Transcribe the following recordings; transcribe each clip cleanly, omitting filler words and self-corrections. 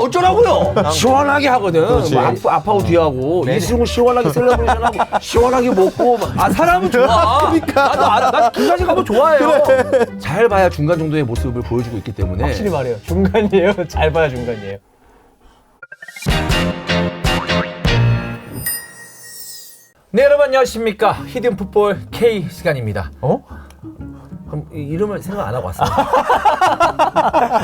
어쩌라고요? 시원하게 하거든. 뭐 앞하고 뒤하고 이승우 시원하게 셀러브레이션하고 시원하게 먹고 사람은 좋아. 그러니까 나 중간에 가면 좋아해요. 잘 봐야 중간 정도의 모습을 보여주고 있기 때문에 확실히 말해요. 중간이에요. 잘 봐야 중간이에요. 네, 여러분 안녕하십니까. 히든풋볼 K 시간입니다. 그럼 이름을 생각 안 하고 왔습니다.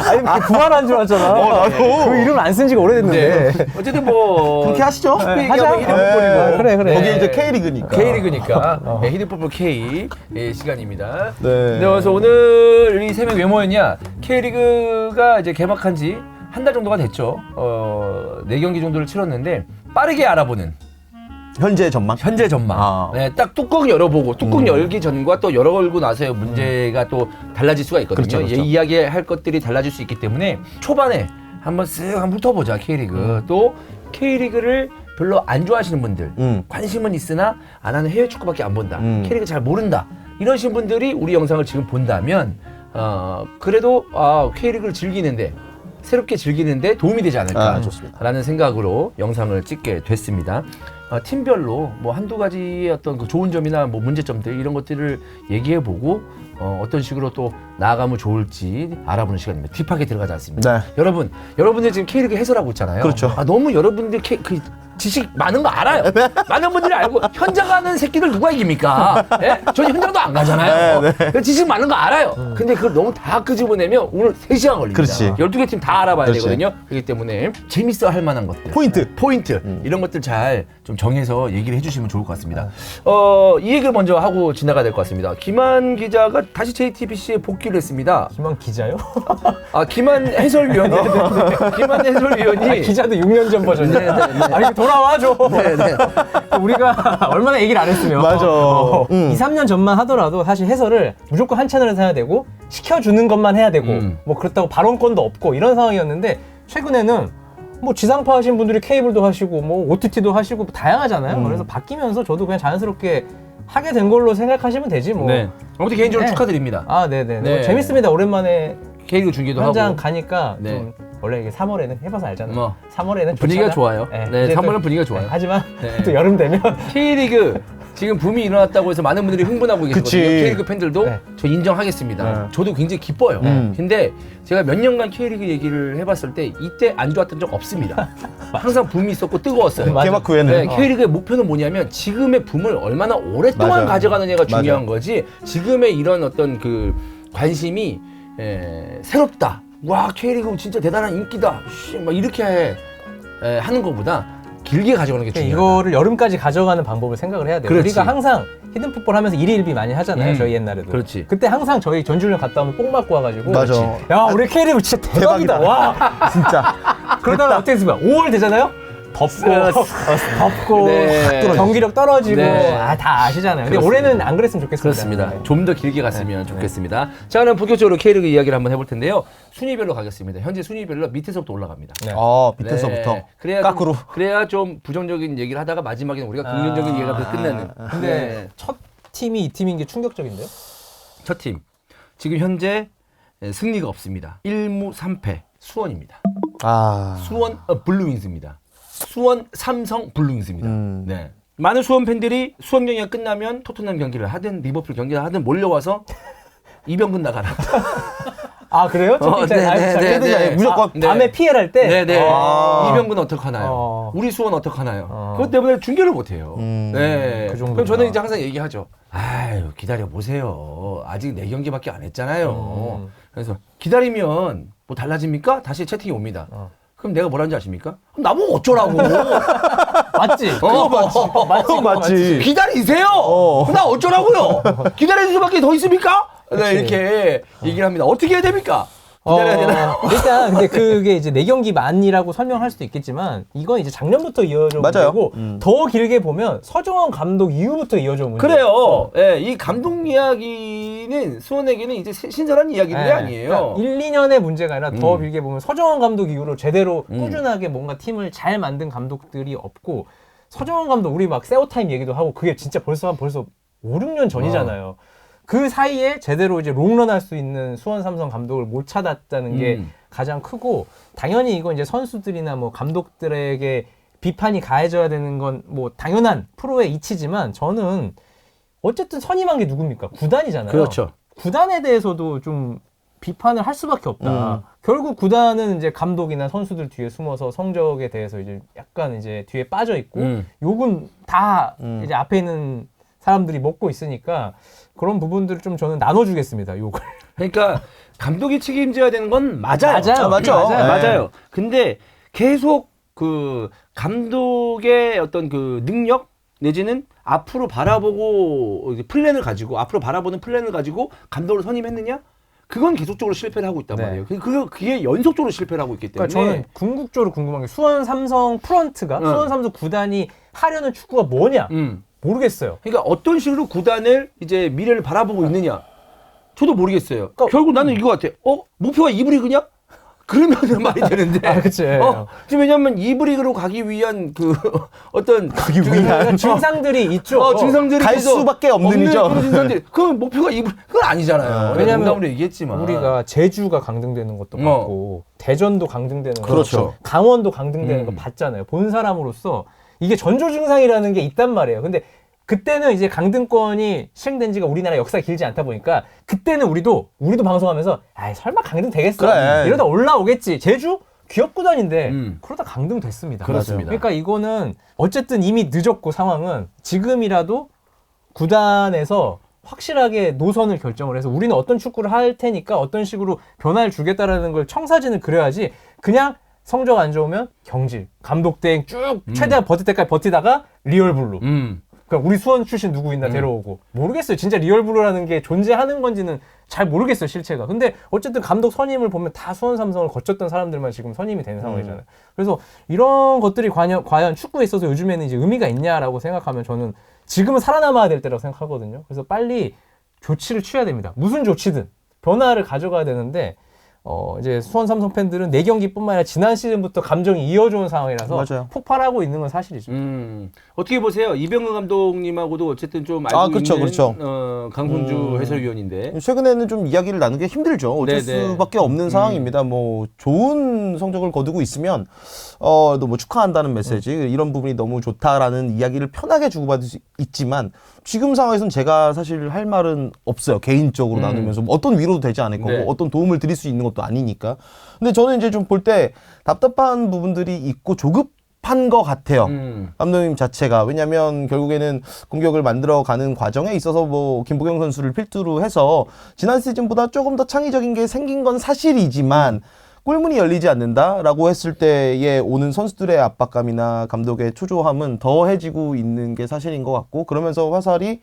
아니 부활한 줄 알았잖아. 나도. 그 이름 안 쓴 지가 오래됐는데. 네. 어쨌든 뭐 그렇게 하시죠. 하자. 히든풋볼이고 그래. 거기 이제 K리그니까. K리그니까 네, 히든풋볼 K 시간입니다. 네. 그래서 오늘 이 세 명 왜 모였냐? K리그가 이제 개막한 지 한 달 정도가 됐죠. 4경기 정도를 치렀는데 빠르게 알아보는 현재 전망. 현재 전망. 아. 네, 딱 뚜껑 열어보고 뚜껑 열기 전과 또 열어보고 나서의 문제가 또 달라질 수가 있거든요. 그렇죠. 이야기할 것들이 달라질 수 있기 때문에 초반에 한번 쓱 한번 훑어보자 K리그. 또 K리그를 별로 안 좋아하시는 분들, 관심은 있으나 안 하는 해외 축구밖에 안 본다. K리그 잘 모른다. 이러신 분들이 우리 영상을 지금 본다면 그래도 K리그를 즐기는데 새롭게 즐기는데 도움이 되지 않을까 좋습니다. 라는 생각으로 영상을 찍게 됐습니다. 팀별로 뭐 한두 가지의 어떤 그 좋은 점이나 뭐 문제점들 이런 것들을 얘기해보고 어떤 식으로 또 나아가면 좋을지 알아보는 시간입니다. 딥하게 들어가지 않습니다. 네. 여러분들 지금 K리그 해설하고 있잖아요. 그렇죠. 너무 여러분들 그 지식 많은 거 알아요. 많은 분들이 알고 현장 가는 새끼들 누가 이깁니까? 예? 저는 현장도 안 가잖아요. 네. 지식 많은 거 알아요. 근데 그걸 너무 다 끄집어내면 오늘 3시간 걸립니다. 그렇지. 12개 팀 다 알아봐야 그렇지. 되거든요. 그렇기 때문에 재밌어 할 만한 것들. 포인트. 이런 것들 잘 좀 정해서 얘기를 해주시면 좋을 것 같습니다. 이 얘기를 먼저 하고 지나가야 될 것 같습니다. 김한 기자가 다시 JTBC에 복귀를 했습니다. 김한 기자요? 김한 해설위원이. 김한 해설위원이. 기자도 6년 전 버전이야. 네. 아니 돌아와줘. 네네. 우리가 얼마나 얘기를 안 했으면. 맞아. 2, 3년 전만 하더라도 사실 해설을 무조건 한 채널에서 해야 되고 시켜주는 것만 해야 되고 뭐 그렇다고 발언권도 없고 이런 상황이었는데 최근에는 뭐 지상파 하신 분들이 케이블도 하시고 뭐 OTT도 하시고 다양하잖아요. 그래서 바뀌면서 저도 그냥 자연스럽게 하게 된 걸로 생각하시면 되지 뭐. 네. 아무튼 개인적으로 네. 축하드립니다. 네네. 네. 재밌습니다. 오랜만에 K리그 중계도 현장 하고. 가니까 네. 좀 원래 이게 3월에는 해봐서 알잖아요. 뭐 3월에는 분위기가 좋아요. 네, 이제 3월은 또- 분위기가 좋아요. 하지만 네. 또 여름 되면 K리그 지금 붐이 일어났다고 해서 많은 분들이 흥분하고 계시거든요. 그치. K리그 팬들도 네. 저 인정하겠습니다. 네. 저도 굉장히 기뻐요. 근데 제가 몇 년간 K리그 얘기를 해봤을 때 이때 안 좋았던 적 없습니다. 항상 붐이 있었고 뜨거웠어요. 맞아. 개막 후에는. 네, K리그의 목표는 뭐냐면 지금의 붐을 얼마나 오랫동안 맞아요. 가져가느냐가 중요한 맞아요. 거지. 지금의 이런 어떤 그 관심이 새롭다. 와, K리그 진짜 대단한 인기다. 막 이렇게 하는 것보다 길게 가져가는 게 중요해요. 이거를 여름까지 가져가는 방법을 생각을 해야 돼요. 그렇지. 우리가 항상 히든풋볼 하면서 일일비 많이 하잖아요. 저희 옛날에도. 그렇지. 그때 항상 저희 전주련 갔다 오면 뽕 맞고 와가지고 맞아. 야 우리 K리그 진짜 대박이다. 와 진짜. 그러다가 어떻게 했습니까? 5월 되잖아요. 덥고 네. 경기력 떨어지고 네. 다 아시잖아요. 근데 그렇습니다. 올해는 안 그랬으면 좋겠습니다. 그렇습니다. 네. 좀 더 길게 갔으면 좋겠습니다. 자, 그럼 본격적으로 K리그 이야기를 한번 해볼 텐데요. 순위별로 가겠습니다. 현재 순위별로 밑에서부터 올라갑니다. 네. 밑에서부터. 네. 그래야 까꾸로. 그래야 좀 부정적인 얘기를 하다가 마지막에는 우리가 긍정적인 얘기가 끝내는. 근데 네. 첫 팀이 이 팀인 게 충격적인데요? 첫 팀. 지금 현재 승리가 없습니다. 1무 3패 수원입니다. 수원 블루윙스입니다. 수원 삼성 블루윙스입니다. 네. 많은 수원 팬들이 수원 경기가 끝나면 토트넘 경기를 하든 리버풀 경기를 하든 몰려와서 이병근 나가라. 아 그래요? 무조건. 밤에 피해를 할 때? 네네. 이병근 어떡하나요? 우리 수원 어떡하나요? 그것 때문에 중계를 못해요. 네. 그 정도구나. 그럼 저는 이제 항상 얘기하죠. 아유, 기다려 보세요. 아직 4경기밖에 안 했잖아요. 그래서 기다리면 뭐 달라집니까? 다시 채팅이 옵니다. 그럼 내가 뭐라는지 아십니까? 그럼 나보고 어쩌라고. 맞지? 그거 맞지? 맞지. 기다리세요. 그럼 나 어쩌라고요. 기다릴 수밖에 더 있습니까? 네, 이렇게 얘기를 합니다. 어떻게 해야 됩니까? 기다려야 되나? 일단 근데 그게 이제 4경기 만이라고 설명할 수도 있겠지만 이건 이제 작년부터 이어져 온 맞아요. 거고 더 길게 보면 서정원 감독 이후부터 이어져 온 문제예요. 그래요. 예, 이 감독 이야기는 수원에게는 이제 신선한 이야기들이 아니에요. 그러니까 1, 2년의 문제가 아니라 더 길게 보면 서정원 감독 이후로 제대로 꾸준하게 뭔가 팀을 잘 만든 감독들이 없고 서정원 감독 우리 막 세오타임 얘기도 하고 그게 진짜 벌써 5, 6년 전이잖아요. 그 사이에 제대로 이제 롱런 할 수 있는 수원 삼성 감독을 못 찾았다는 게 가장 크고 당연히 이건 이제 선수들이나 뭐 감독들에게 비판이 가해져야 되는 건 뭐 당연한 프로의 이치지만 저는 어쨌든 선임한 게 누굽니까? 구단이잖아요. 그렇죠. 구단에 대해서도 좀 비판을 할 수밖에 없다. 결국 구단은 이제 감독이나 선수들 뒤에 숨어서 성적에 대해서 이제 약간 이제 뒤에 빠져 있고 욕은 다 이제 앞에 있는 사람들이 먹고 있으니까 그런 부분들을 좀 저는 나눠주겠습니다. 욕을. 그러니까 감독이 책임져야 되는 건 맞아요. 맞아요. 맞죠. 맞아요. 근데 계속 그 감독의 어떤 그 능력 내지는 앞으로 바라보고 플랜을 가지고 앞으로 바라보는 플랜을 가지고 감독을 선임했느냐? 그건 계속적으로 실패를 하고 있단 네. 말이에요. 그게 연속적으로 실패를 하고 있기 때문에. 그러니까 저는 궁극적으로 궁금한 게 수원 삼성 프런트가 수원 삼성 구단이 하려는 축구가 뭐냐 모르겠어요. 그러니까 어떤 식으로 구단을 이제 미래를 바라보고 있느냐? 저도 모르겠어요. 결국 나는 이거 같아. 목표가 2부 리그냐? 그러면 말이 되는데. 아, 그치. 지금 왜냐면 2부 리그로 가기 위한 그 어떤 가기 위한 증상들이 있죠. 증상들이 갈 있어서 수밖에 없는 이죠. 그런 증상들이. 그 목표가 2부 그건 아니잖아요. 왜냐면 농담으로 얘기했지만 우리가 제주가 강등되는 것도 봤고 대전도 강등되는 거 그렇죠. 봤고 강원도 강등되는 거 봤잖아요. 본 사람으로서 이게 전조 증상이라는 게 있단 말이에요. 근데 그때는 이제 강등권이 시행된 지가 우리나라 역사가 길지 않다 보니까 그때는 우리도 방송하면서 아 설마 강등 되겠어? 그래. 이러다 올라오겠지. 제주 기업 구단인데 그러다 강등됐습니다. 그렇습니다. 그러니까 이거는 어쨌든 이미 늦었고 상황은 지금이라도 구단에서 확실하게 노선을 결정을 해서 우리는 어떤 축구를 할 테니까 어떤 식으로 변화를 주겠다라는 걸 청사진을 그려야지 그냥 성적 안 좋으면 경질, 감독 대행 쭉 최대한 버틸 때까지 버티다가 리얼블루. 그러니까 우리 수원 출신 누구 있나 데려오고 모르겠어요. 진짜 리얼블루라는 게 존재하는 건지는 잘 모르겠어요. 실체가. 근데 어쨌든 감독 선임을 보면 다 수원 삼성을 거쳤던 사람들만 지금 선임이 된 상황이잖아요. 그래서 이런 것들이 과연 축구에 있어서 요즘에는 이제 의미가 있냐라고 생각하면 저는 지금은 살아남아야 될 때라고 생각하거든요. 그래서 빨리 조치를 취해야 됩니다. 무슨 조치든 변화를 가져가야 되는데 이제 수원 삼성 팬들은 4경기뿐만 아니라 지난 시즌부터 감정이 이어져온 상황이라서 맞아요. 폭발하고 있는 건 사실이죠. 어떻게 보세요? 이병근 감독님하고도 어쨌든 좀 알고 그렇죠, 있는 그렇죠. 강훈주 해설위원인데 최근에는 좀 이야기를 나누기 힘들죠. 어쩔 네네. 수밖에 없는 상황입니다. 뭐 좋은 성적을 거두고 있으면 또 뭐 축하한다는 메시지 이런 부분이 너무 좋다라는 이야기를 편하게 주고받을 수 있지만 지금 상황에서는 제가 사실 할 말은 없어요. 개인적으로 나누면서 뭐 어떤 위로도 되지 않을 거고 네. 어떤 도움을 드릴 수 있는 것도 아니니까. 근데 저는 이제 좀 볼 때 답답한 부분들이 있고 조급한 것 같아요. 감독님 자체가. 왜냐면 결국에는 공격을 만들어가는 과정에 있어서 뭐 김보경 선수를 필두로 해서 지난 시즌보다 조금 더 창의적인 게 생긴 건 사실이지만 골문이 열리지 않는다라고 했을 때에 오는 선수들의 압박감이나 감독의 초조함은 더해지고 있는 게 사실인 것 같고 그러면서 화살이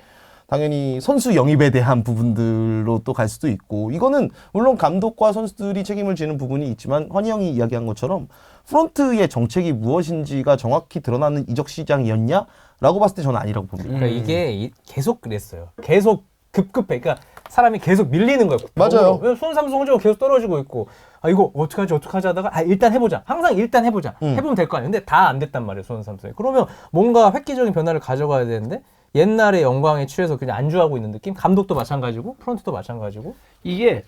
당연히 선수 영입에 대한 부분들로 또 갈 수도 있고 이거는 물론 감독과 선수들이 책임을 지는 부분이 있지만 환희 형이 이야기한 것처럼 프론트의 정책이 무엇인지가 정확히 드러나는 이적 시장이었냐라고 봤을 때 저는 아니라고 봅니다. 그러니까 이게 계속 그랬어요. 계속 급급해. 그러니까 사람이 계속 밀리는 거예요. 맞아요. 왜냐면 수원 삼성 성적은 계속 떨어지고 있고 이거 어떡하지 하다가 일단 해보자. 항상 일단 해보자. 해보면 될 거 아니에요. 근데 다 안 됐단 말이에요. 수원 삼성이. 그러면 뭔가 획기적인 변화를 가져가야 되는데 옛날의 영광에 취해서 그냥 안주하고 있는 느낌? 감독도 마찬가지고 프런트도 마찬가지고 이게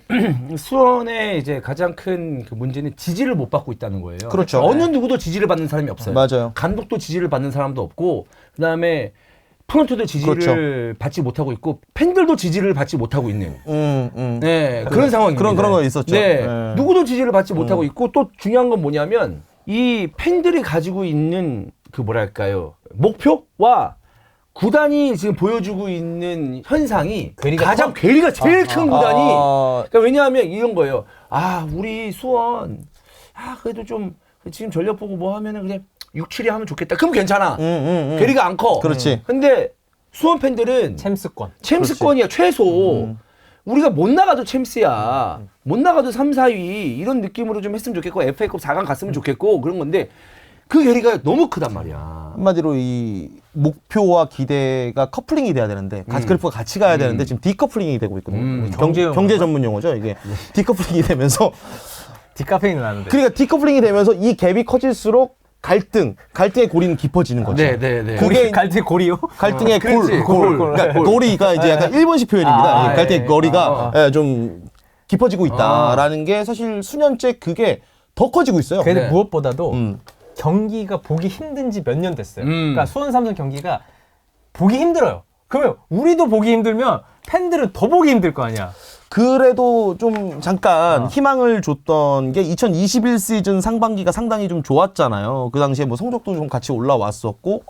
수원의 이제 가장 큰 그 문제는 지지를 못 받고 있다는 거예요. 그렇죠. 어느 누구도 지지를 받는 사람이 없어요. 맞아요. 감독도 지지를 받는 사람도 없고 그다음에 프런트도 지지를 그렇죠. 받지 못하고 있고 팬들도 지지를 받지 못하고 있는 네, 그런 상황입니다. 그런 거 있었죠. 네, 네. 누구도 지지를 받지 못하고 있고 또 중요한 건 뭐냐면 이 팬들이 가지고 있는 그 뭐랄까요 목표와 구단이 지금 보여주고 있는 현상이 괴리가 제일 큰 구단이 그러니까 왜냐하면 이런 거예요. 우리 수원 그래도 좀 지금 전력 보고 뭐 하면은 그냥 6-7위 하면 좋겠다. 그럼 괜찮아. 괴리가 안 커. 그렇지. 근데 수원 팬들은 챔스권이야 최소. 우리가 못 나가도 챔스야. 못 나가도 3, 4위 이런 느낌으로 좀 했으면 좋겠고 FA컵 4강 갔으면 좋겠고 그런 건데 그 괴리가 너무 크단 말이야. 한마디로 이 목표와 기대가 커플링이 돼야 되는데 그래프가 같이 가야 되는데 지금 디커플링이 되고 있거든요. 경제 전문 용어죠. 이게 디커플링이 되면서 디카페인은 나는데. 그러니까 디커플링이 되면서 이 갭이 커질수록 갈등의 고리는 깊어지는 거죠. 네. 그게 갈등의 고리요? 갈등의 그렇지. 골. 그러니까 고리가 이제 약간 일본식 표현입니다. 아, 갈등의 예. 거리가 좀 깊어지고 있다라는 게 사실 수년째 그게 더 커지고 있어요. 근데 네. 무엇보다도 경기가 보기 힘든 지 몇 년 됐어요. 그러니까 수원 삼성 경기가 보기 힘들어요. 그러면 우리도 보기 힘들면 팬들은 더 보기 힘들 거 아니야. 그래도 좀 잠깐 희망을 줬던 게 2021 시즌 상반기가 상당히 좀 좋았잖아요. 그 당시에 뭐 성적도 좀 같이 올라왔었고,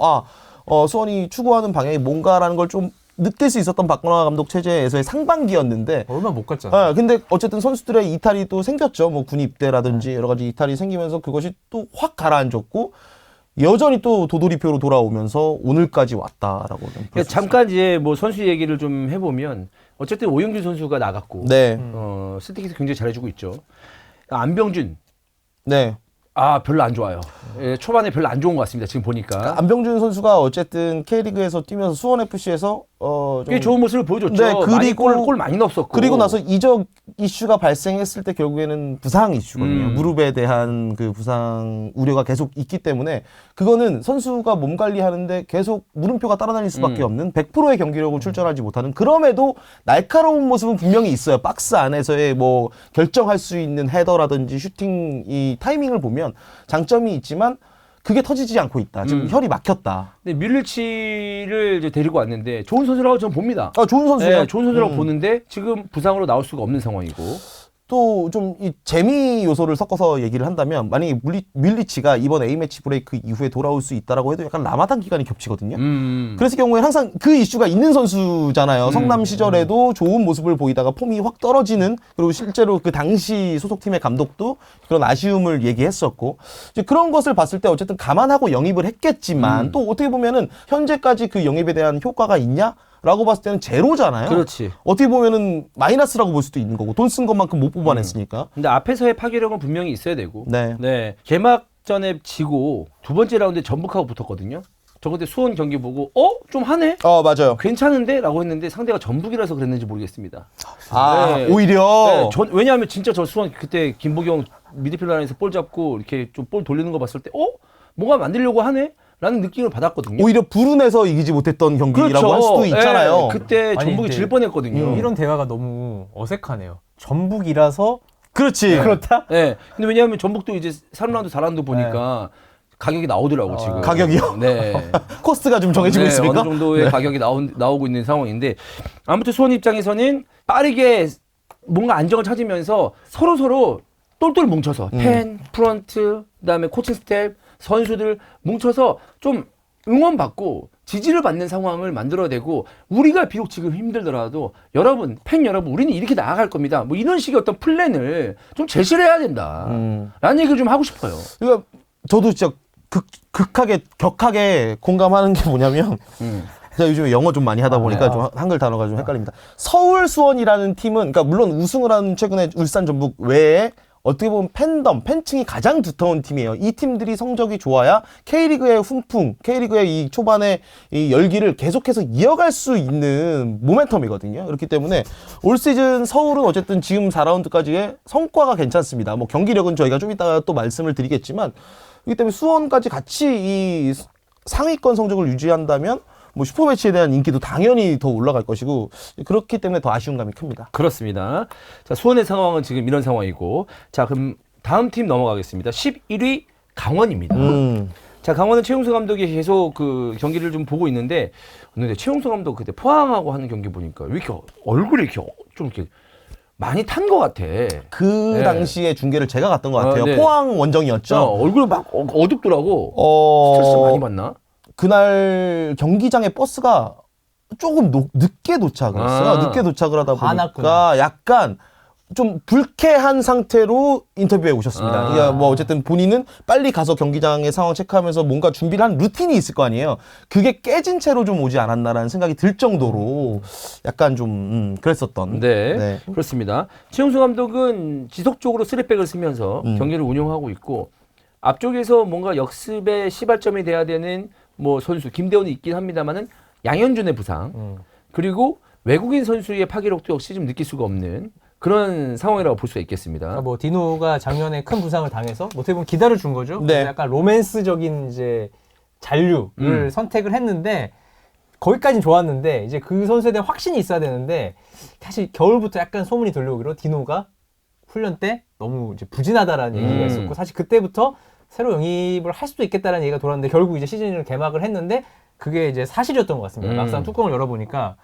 수원이 추구하는 방향이 뭔가라는 걸 좀 느낄 수 있었던 박건화 감독 체제에서의 상반기였는데, 얼마 못 갔잖아. 근데 어쨌든 선수들의 이탈이 또 생겼죠. 뭐 군 입대라든지 여러 가지 이탈이 생기면서 그것이 또 확 가라앉았고, 여전히 또 도돌이표로 돌아오면서 오늘까지 왔다라고. 잠깐 이제 뭐 선수 얘기를 좀 해보면 어쨌든 오영준 선수가 나갔고, 네. 스틱에서 굉장히 잘해주고 있죠. 안병준, 네. 별로 안 좋아요. 예, 초반에 별로 안 좋은 것 같습니다. 지금 보니까. 안병준 선수가 어쨌든 K리그에서 뛰면서 수원FC에서 꽤 좋은 모습을 보여줬죠. 네, 그리고 골 많이 넣었었고. 그리고 나서 이적 이슈가 발생했을 때 결국에는 부상 이슈거든요. 무릎에 대한 그 부상 우려가 계속 있기 때문에 그거는 선수가 몸 관리하는데 계속 물음표가 따라다닐 수밖에 없는 100%의 경기력을 출전하지 못하는, 그럼에도 날카로운 모습은 분명히 있어요. 박스 안에서의 뭐 결정할 수 있는 헤더라든지 슈팅 이 타이밍을 보면 장점이 있지만 그게 터지지 않고 있다. 지금 혈이 막혔다. 근데 뮬리치를 이제 데리고 왔는데 좋은 선수라고 저는 봅니다. 좋은 선수예요. 네, 좋은 선수라고 보는데 지금 부상으로 나올 수가 없는 상황이고. 또 좀 이 재미 요소를 섞어서 얘기를 한다면, 만약에 뮬리치가 이번 A매치 브레이크 이후에 돌아올 수 있다라고 해도 약간 라마단 기간이 겹치거든요. 그랬을 경우에 항상 그 이슈가 있는 선수잖아요. 성남 시절에도 좋은 모습을 보이다가 폼이 확 떨어지는, 그리고 실제로 그 당시 소속팀의 감독도 그런 아쉬움을 얘기했었고, 이제 그런 것을 봤을 때 어쨌든 감안하고 영입을 했겠지만 또 어떻게 보면은 현재까지 그 영입에 대한 효과가 있냐? 라고 봤을 때는 제로잖아요. 그렇지. 어떻게 보면은 마이너스라고 볼 수도 있는 거고, 돈 쓴 것만큼 못 뽑아냈으니까. 근데 앞에서의 파괴력은 분명히 있어야 되고. 네. 개막전에 지고 두 번째 라운드에 전북하고 붙었거든요. 저 그때 수원 경기 보고 좀 하네? 맞아요. 괜찮은데? 라고 했는데 상대가 전북이라서 그랬는지 모르겠습니다. 네. 오히려. 네, 왜냐하면 진짜 저 수원 그때 김보경 미드필더 안에서 볼 잡고 이렇게 좀 볼 돌리는 거 봤을 때 뭔가 만들려고 하네? 라는 느낌을 받았거든요. 오히려 불운해서 이기지 못했던 경기라고 그렇죠. 할 수도 있잖아요. 그때 전북이 질 뻔했거든요. 이런 대화가 너무 어색하네요. 전북이라서 그렇지. 그렇다? 네. 근데 왜냐하면 전북도 이제 3라운드, 4라운드 보니까 가격이 나오더라고, 지금. 가격이요? 네. 코스가 좀 정해지고 있습니까? 어느 정도의 가격이 나오고 있는 상황인데, 아무튼 수원 입장에서는 빠르게 뭔가 안정을 찾으면서 서로 똘똘 뭉쳐서 팬, 프런트, 그다음에 코칭 스텝, 선수들 뭉쳐서 좀 응원받고 지지를 받는 상황을 만들어내고, 우리가 비록 지금 힘들더라도 여러분, 팬 여러분, 우리는 이렇게 나아갈 겁니다. 뭐 이런 식의 어떤 플랜을 좀 제시를 해야 된다. 라는 얘기를 좀 하고 싶어요. 그러니까 저도 진짜 격하게 공감하는 게 뭐냐면, 제가 요즘에 영어 좀 많이 하다 보니까 좀 한글 단어가 좀 헷갈립니다. 서울 수원이라는 팀은, 그러니까 물론 우승을 한 최근에 울산 전북 외에 어떻게 보면 팬층이 가장 두터운 팀이에요. 이 팀들이 성적이 좋아야 K리그의 훈풍, K리그의 이 초반에 이 열기를 계속해서 이어갈 수 있는 모멘텀이거든요. 그렇기 때문에 올 시즌 서울은 어쨌든 지금 4라운드까지의 성과가 괜찮습니다. 뭐 경기력은 저희가 좀 이따가 또 말씀을 드리겠지만, 그렇기 때문에 수원까지 같이 이 상위권 성적을 유지한다면 뭐 슈퍼매치에 대한 인기도 당연히 더 올라갈 것이고, 그렇기 때문에 더 아쉬운 감이 큽니다. 그렇습니다. 자, 수원의 상황은 지금 이런 상황이고, 자, 그럼 다음 팀 넘어가겠습니다. 11위 강원입니다. 자, 강원은 최용수 감독이 계속 그 경기를 좀 보고 있는데, 근데 최용수 감독 그때 포항하고 하는 경기 보니까 왜 이렇게 얼굴이 이렇게 좀 이렇게 많이 탄 것 같아. 그 네. 당시에 중계를 제가 갔던 것 같아요. 네. 포항 원정이었죠. 얼굴이 막 어둡더라고. 스트레스 많이 받나? 그날 경기장에 버스가 조금 늦게 도착을 했어요. 늦게 도착을 하다 보니까 화났구나. 약간 좀 불쾌한 상태로 인터뷰에 오셨습니다. 그러니까 뭐 어쨌든 본인은 빨리 가서 경기장의 상황 체크하면서 뭔가 준비를 한 루틴이 있을 거 아니에요. 그게 깨진 채로 좀 오지 않았나라는 생각이 들 정도로 약간 좀 그랬었던. 네, 그렇습니다. 최용수 감독은 지속적으로 쓰리백을 쓰면서 경기를 운영하고 있고, 앞쪽에서 뭔가 역습의 시발점이 돼야 되는 뭐 선수 김대원이 있긴 합니다만은 양현준의 부상, 그리고 외국인 선수의 파괴력도 역시 좀 느낄 수가 없는 그런 상황이라고 볼 수가 있겠습니다. 그러니까 뭐 디노가 작년에 큰 부상을 당해서 어떻게 보면 기다려 준 거죠. 네. 약간 로맨스적인 이제 잔류를 선택을 했는데, 거기까지는 좋았는데 이제 그 선수에 대한 확신이 있어야 되는데 사실 겨울부터 약간 소문이 들려오기로 디노가 훈련 때 너무 이제 부진하다라는 얘기가 있었고 사실 그때부터 새로 영입을 할 수도 있겠다라는 얘기가 돌았는데 결국 이제 시즌을 개막을 했는데 그게 이제 사실이었던 것 같습니다. 막상 뚜껑을 열어보니까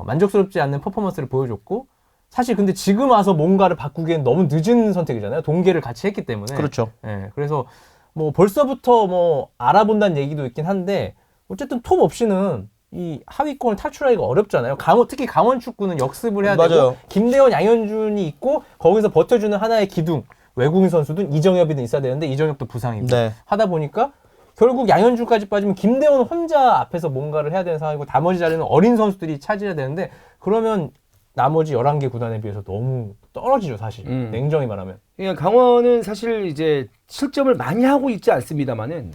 만족스럽지 않는 퍼포먼스를 보여줬고 사실 근데 지금 와서 뭔가를 바꾸기엔 너무 늦은 선택이잖아요. 동계를 같이 했기 때문에. 그렇죠. 예, 그래서 뭐 벌써부터 뭐 알아본다는 얘기도 있긴 한데 어쨌든 톱 없이는 이 하위권을 탈출하기가 어렵잖아요. 특히 강원 축구는 역습을 해야 맞아요. 되고 김대원, 양현준이 있고 거기서 버텨주는 하나의 기둥 외국인 선수든 이정엽이든 있어야 되는데 이정엽도 부상이고 네. 하다 보니까 결국 양현준까지 빠지면 김대원 혼자 앞에서 뭔가를 해야 되는 상황이고 나머지 자리는 어린 선수들이 차지해야 되는데 그러면 나머지 11개 구단에 비해서 너무 떨어지죠 사실. 냉정히 말하면. 그러니까 강원은 사실 이제 실점을 많이 하고 있지 않습니다만은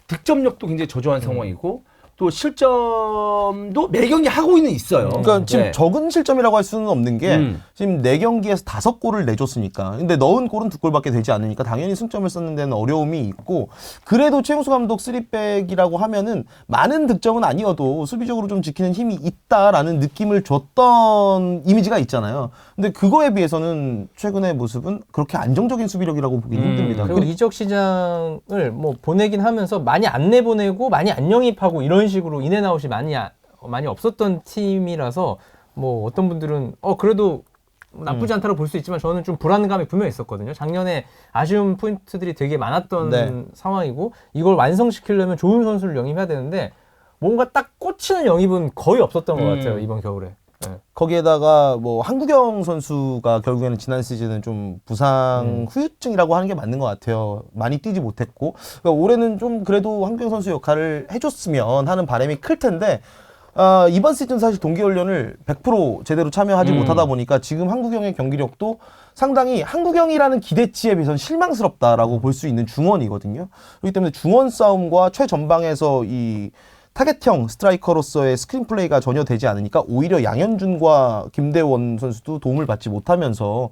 득점력도 굉장히 저조한 상황이고 또 실점도 매 경기 하고는 있어요. 그러니까 지금 네. 적은 실점이라고 할 수는 없는 게 지금 4경기에서 5골을 내줬으니까. 근데 넣은 골은 2골밖에 되지 않으니까 당연히 승점을 썼는 데는 어려움이 있고 그래도 최용수 감독 3백이라고 하면은 많은 득점은 아니어도 수비적으로 좀 지키는 힘이 있다라는 느낌을 줬던 이미지가 있잖아요. 근데 그거에 비해서는 최근의 모습은 그렇게 안정적인 수비력이라고 보기는 힘듭니다. 그리고 이적 시장을 뭐 보내긴 하면서 많이 안 내보내고 많이 안 영입하고 이런 식으로 인앤아웃이 많이 없었던 팀이라서 뭐 어떤 분들은 그래도 나쁘지 않다고 볼 수 있지만 저는 좀 불안감이 분명히 있었거든요. 작년에 아쉬운 포인트들이 되게 많았던 네. 상황이고 이걸 완성시키려면 좋은 선수를 영입해야 되는데 뭔가 딱 꽂히는 영입은 거의 없었던 것 같아요. 이번 겨울에. 네. 거기에다가 뭐 한국영 선수가 결국에는 지난 시즌은 좀 부상 후유증이라고 하는 게 맞는 것 같아요. 많이 뛰지 못했고 그러니까 올해는 좀 그래도 한국영 선수 역할을 해줬으면 하는 바람이 클 텐데 이번 시즌 사실 동계훈련을 100% 제대로 참여하지 못하다 보니까 지금 한국영의 경기력도 상당히 한국영이라는 기대치에 비해서는 실망스럽다라고 볼 수 있는 중원이거든요. 그렇기 때문에 중원 싸움과 최전방에서 이 타겟형 스트라이커로서의 스크린 플레이가 전혀 되지 않으니까 오히려 양현준과 김대원 선수도 도움을 받지 못하면서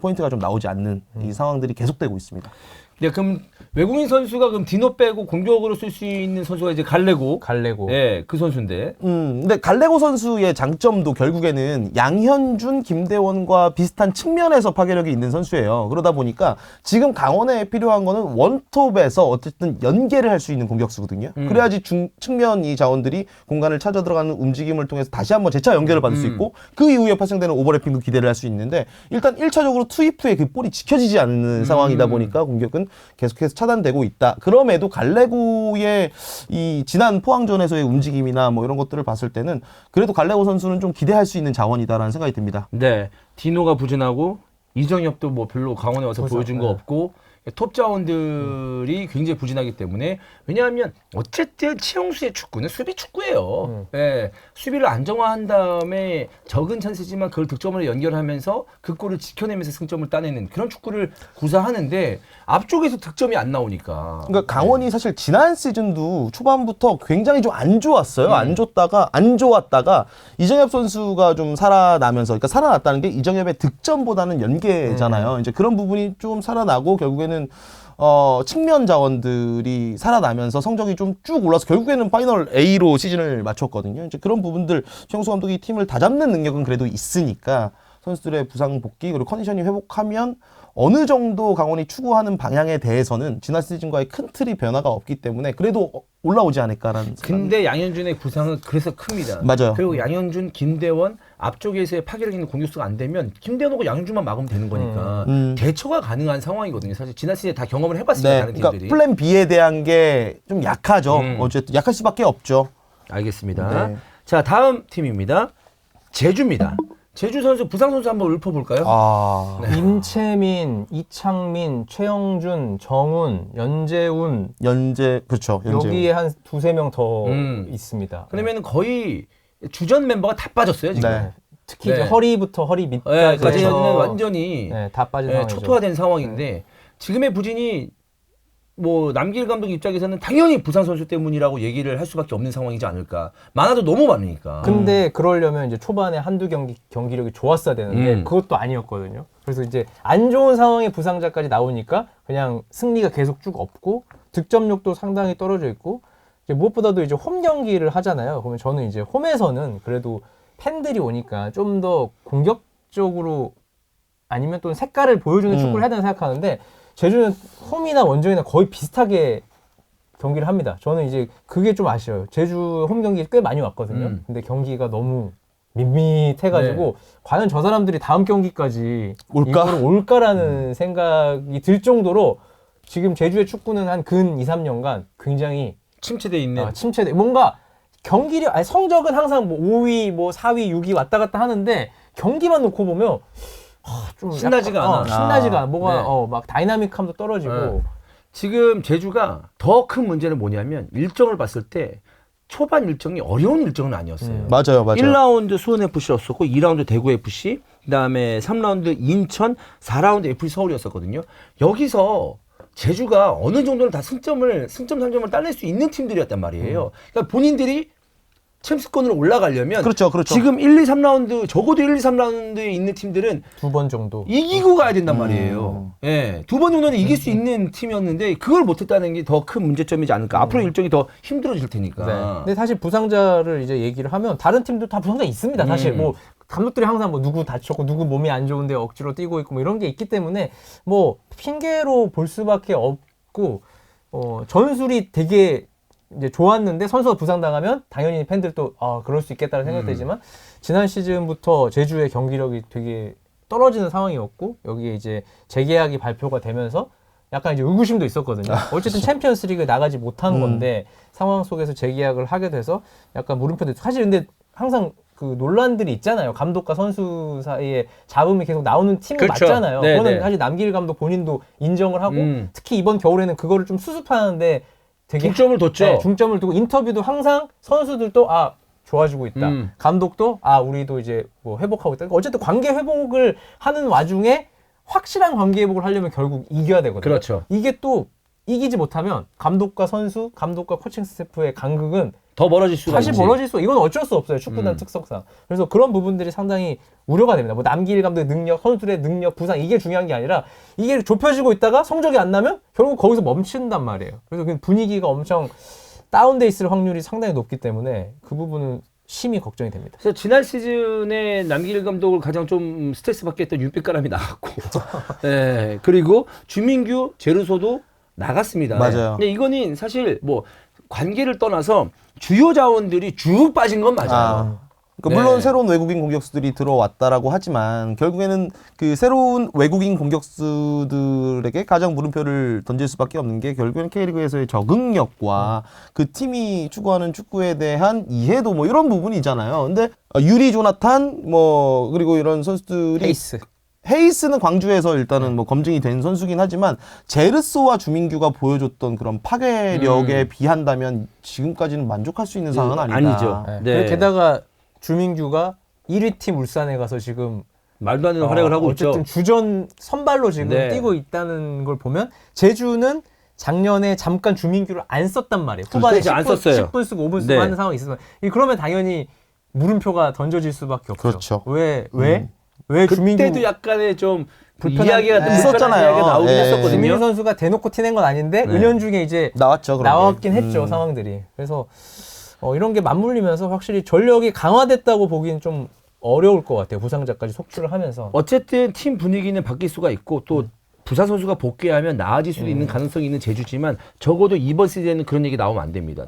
포인트가 좀 나오지 않는 이 상황들이 계속되고 있습니다. 네, 그럼 외국인 선수가 그럼 디노 빼고 공격으로 쓸 수 있는 선수가 이제 갈레고. 네, 그 선수인데. 근데 갈레고 선수의 장점도 결국에는 양현준, 김대원과 비슷한 측면에서 파괴력이 있는 선수예요. 그러다 보니까 지금 강원에 필요한 거는 원톱에서 어쨌든 연계를 할 수 있는 공격수거든요. 그래야지 측면 이 자원들이 공간을 찾아 들어가는 움직임을 통해서 다시 한번 재차 연결을 받을 수 있고 그 이후에 파생되는 오버래핑도 기대를 할 수 있는데 일단 1차적으로 투입 후에 그 볼이 지켜지지 않는 상황이다 보니까 공격은 계속해서 차단되고 있다. 그럼에도 갈레고의 이 지난 포항전에서의 움직임이나 뭐 이런 것들을 봤을 때는 그래도 갈레고 선수는 좀 기대할 수 있는 자원이다라는 생각이 듭니다. 네, 디노가 부진하고 이정엽도 뭐 별로 강원에 와서 보여준 거 없고 톱 자원들이 굉장히 부진하기 때문에 왜냐하면 어쨌든 최용수의 축구는 수비 축구예요. 예, 수비를 안정화한 다음에 적은 찬스지만 그걸 득점으로 연결하면서 그 골을 지켜내면서 승점을 따내는 그런 축구를 구사하는데 앞쪽에서 득점이 안 나오니까. 그러니까 강원이 사실 지난 시즌도 초반부터 굉장히 좀 안 좋았어요. 안 좋았다가 이정엽 선수가 좀 살아나면서 그러니까 살아났다는 게 이정엽의 득점보다는 연계잖아요. 이제 그런 부분이 좀 살아나고 결국에는 측면 자원들이 살아나면서 성적이 좀 쭉 올라서 결국에는 파이널 A로 시즌을 마쳤거든요. 이제 그런 부분들 최용수 감독이 팀을 다잡는 능력은 그래도 있으니까 선수들의 부상 복귀 그리고 컨디션이 회복하면 어느 정도 강원이 추구하는 방향에 대해서는 지난 시즌과의 큰 틀이 변화가 없기 때문에 그래도 올라오지 않을까라는 근데 양현준의 부상은 그래서 큽니다. 맞아요. 그리고 양현준, 김대원 앞쪽에서의 파괴력 있는 공격수가 안 되면 김대원하고 양현준만 막으면 되는 거니까 대처가 가능한 상황이거든요. 사실 지난 시즌에 다 경험을 해봤으니까 네, 다른 그러니까 팀들이. 플랜 B에 대한 게 좀 약하죠. 어쨌든 약할 수밖에 없죠. 알겠습니다. 네. 자, 다음 팀입니다. 제주입니다. 제주 선수 부상 선수 한번 읊어볼까요? 네. 임채민, 이창민, 최영준, 정훈, 연재훈 그렇죠. 여기에 한 두세 명 더 있습니다. 그러면 거의 주전 멤버가 다 빠졌어요 지금. 네. 특히 이제 허리부터 허리 네, 밑까지 까지는 완전히 다 빠진 상황이죠. 초토화된 상황인데 지금의 부진이 뭐 남길 감독 입장에서는 당연히 부상 선수 때문이라고 얘기를 할 수밖에 없는 상황이지 않을까. 많아도 너무 많으니까. 근데 그러려면 이제 초반에 한두 경기력이 좋았어야 되는데 그것도 아니었거든요. 그래서 이제 안 좋은 상황의 부상자까지 나오니까 그냥 승리가 계속 쭉 없고 득점력도 상당히 떨어져 있고 무엇보다도 이제 홈 경기를 하잖아요. 그러면 저는 이제 홈에서는 그래도 팬들이 오니까 좀 더 공격적으로 아니면 또 색깔을 보여주는 축구를 해야 된다고 생각하는데 제주는 홈이나 원정이나 거의 비슷하게 경기를 합니다. 저는 이제 그게 좀 아쉬워요. 제주 홈 경기 꽤 많이 왔거든요. 근데 경기가 너무 밋밋해가지고 과연 저 사람들이 다음 경기까지 이거를 올까라는 생각이 들 정도로 지금 제주의 축구는 한 근 2, 3년간 굉장히 침체돼 있는. 침체돼. 뭔가 경기력, 아니 성적은 항상 뭐 5위, 뭐 4위, 6위 왔다 갔다 하는데 경기만 놓고 보면 좀 신나지가 않아. 신나지가 않아. 뭔가 네. 막 다이나믹함도 떨어지고. 지금 제주가 더 큰 문제는 뭐냐면 일정을 봤을 때 초반 일정이 어려운 일정은 아니었어요. 맞아요. 1라운드 수원FC였었고 2라운드 대구FC, 그다음에 3라운드 인천, 4라운드 FC 서울이었었거든요. 여기서 제주가 어느 정도는 다 승점 3점을 따낼 수 있는 팀들이었단 말이에요. 그러니까 본인들이 챔스권으로 올라가려면 그렇죠. 지금 1, 2, 3라운드 적어도 1, 2, 3라운드에 있는 팀들은 2번 정도. 이기고 가야 된단 말이에요. 예, 2번 정도는 이길 수 있는 팀이었는데 그걸 못했다는 게 더 큰 문제점이지 않을까. 앞으로 일정이 더 힘들어질 테니까. 네. 근데 사실 부상자를 이제 얘기를 하면 다른 팀도 다 부상자 있습니다. 사실 뭐 감독들이 항상 뭐 누구 다쳤고 누구 몸이 안 좋은데 억지로 뛰고 있고 뭐 이런 게 있기 때문에 뭐 핑계로 볼 수밖에 없고 전술이 되게 이제 좋았는데 선수가 부상당하면 당연히 팬들도 그럴 수 있겠다는 생각이 들지만 지난 시즌부터 제주의 경기력이 되게 떨어지는 상황이었고 여기에 이제 재계약이 발표가 되면서 약간 이제 의구심도 있었거든요. 어쨌든 챔피언스 리그 나가지 못한 건데 상황 속에서 재계약을 하게 돼서 약간 물음표도 있고 사실 근데 항상 그 논란들이 있잖아요. 감독과 선수 사이에 잡음이 계속 나오는 팀이 그렇죠. 맞잖아요. 네, 그거는 네. 사실 남길 감독 본인도 인정을 하고 특히 이번 겨울에는 그거를 좀 수습하는데 되게 중점을 뒀죠. 네, 중점을 두고 인터뷰도 항상 선수들도 좋아지고 있다. 감독도 우리도 이제 뭐 회복하고 있다. 어쨌든 관계 회복을 하는 와중에 확실한 관계 회복을 하려면 결국 이겨야 되거든요. 그렇죠. 이게 또 이기지 못하면 감독과 선수, 감독과 코칭 스태프의 간극은 더 멀어질 수가 다시 있지. 벌어질 수, 이건 어쩔 수 없어요. 축구단 특성상. 그래서 그런 부분들이 상당히 우려가 됩니다. 뭐 남길 감독의 능력, 선수들의 능력, 부상 이게 중요한 게 아니라 이게 좁혀지고 있다가 성적이 안 나면 결국 거기서 멈춘단 말이에요. 그래서 그 분위기가 엄청 다운돼 있을 확률이 상당히 높기 때문에 그 부분은 심히 걱정이 됩니다. 그래서 지난 시즌에 남길 감독을 가장 좀 스트레스 받게 했던 윤빛가람이 나갔고, 네, 그리고 주민규, 제르소도 나갔습니다. 맞아요. 근데 이거는 사실 뭐 관계를 떠나서 주요 자원들이 쭉 빠진 건 맞아요. 그러니까 물론 새로운 외국인 공격수들이 들어왔다라고 하지만 결국에는 그 새로운 외국인 공격수들에게 가장 물음표를 던질 수밖에 없는 게 결국에는 K리그에서의 적응력과 그 팀이 추구하는 축구에 대한 이해도 뭐 이런 부분이잖아요. 근데 유리 조나탄 뭐 그리고 이런 선수들이 헤이스는 광주에서 일단은 뭐 검증이 된 선수긴 하지만 제르소와 주민규가 보여줬던 그런 파괴력에 비한다면 지금까지는 만족할 수 있는 상황은 아니다. 아니죠. 네. 게다가 주민규가 1위 팀 울산에 가서 지금 말도 안 되는 활약을 하고 있죠. 어쨌든 주전 선발로 지금 뛰고 있다는 걸 보면 제주는 작년에 잠깐 주민규를 안 썼단 말이에요. 후반에 10분, 안 썼어요. 10분 쓰고 5분 쓰고 하는 상황이 있어서 그러면 당연히 물음표가 던져질 수밖에 없죠. 그렇죠. 왜 주민규 그때도 약간의 좀 불편한 이야기가 있었잖아요. 이야기가 나오긴 네. 했었거든요. 주민규 선수가 대놓고 티낸 건 아닌데 은연중에 이제 나왔죠. 그런 게. 나왔긴 했죠. 상황들이. 그래서 이런 게 맞물리면서 확실히 전력이 강화됐다고 보기엔 좀 어려울 것 같아요. 부상자까지 속출을 하면서. 어쨌든 팀 분위기는 바뀔 수가 있고 또 부산 선수가 복귀하면 나아질 수도 있는 가능성이 있는 제주지만 적어도 이번 시즌에는 그런 얘기 나오면 안 됩니다.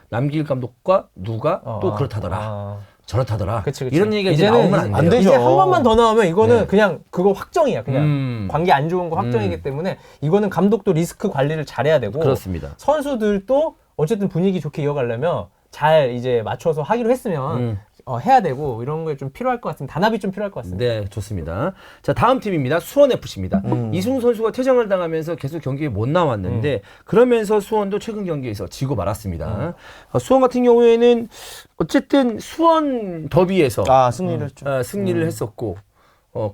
남길 감독과 누가 또 그렇다더라. 저렇다더라. 그치. 이런 얘기가 이제 이제는 나오면 안 안 돼요. 되죠. 이제 한 번만 더 나오면 이거는 그냥 그거 확정이야. 그냥 관계 안 좋은 거 확정이기 때문에 이거는 감독도 리스크 관리를 잘해야 되고 그렇습니다. 선수들도 어쨌든 분위기 좋게 이어가려면 잘 이제 맞춰서 하기로 했으면 해야 되고 이런 게 좀 필요할 것 같습니다. 단합이 좀 필요할 것 같습니다. 네, 좋습니다. 자, 다음 팀입니다. 수원FC입니다. 이승우 선수가 퇴장을 당하면서 계속 경기에 못 나왔는데 그러면서 수원도 최근 경기에서 지고 말았습니다. 수원 같은 경우에는 어쨌든 수원 더비에서 승리를 했죠. 승리를 했었고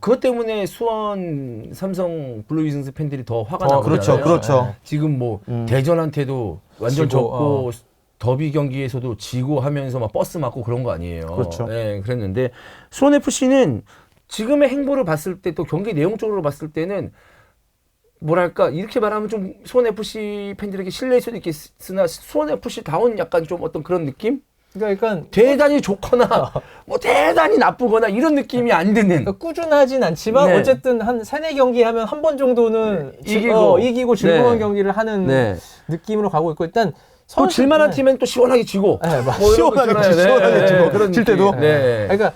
그것 때문에 수원 삼성 블루위즌스 팬들이 더 화가 나고 그렇죠. 지금 뭐 대전한테도 완전 졌고 더비 경기에서도 지고 하면서 막 버스 맞고 그런 거 아니에요. 그렇죠. 네, 그랬는데 수원 FC는 지금의 행보를 봤을 때 또 경기 내용적으로 봤을 때는 뭐랄까 이렇게 말하면 좀 수원 FC 팬들에게 실례일 수도 있겠으나 수원 FC 다운 약간 좀 어떤 그런 느낌? 그러니까 대단히 좋거나 뭐 대단히 나쁘거나 이런 느낌이 안 드는. 그러니까 꾸준하진 않지만 네. 어쨌든 한 3-4경기 하면 한 번 정도는 이기고 즐거운 네. 경기를 하는 네. 느낌으로 가고 있고 일단 또 질만한 팀엔 또 시원하게 지고. 네, 뭐 이런 거 있잖아요. 시원하게 지고. 그런 질 느낌. 때도. 네. 그러니까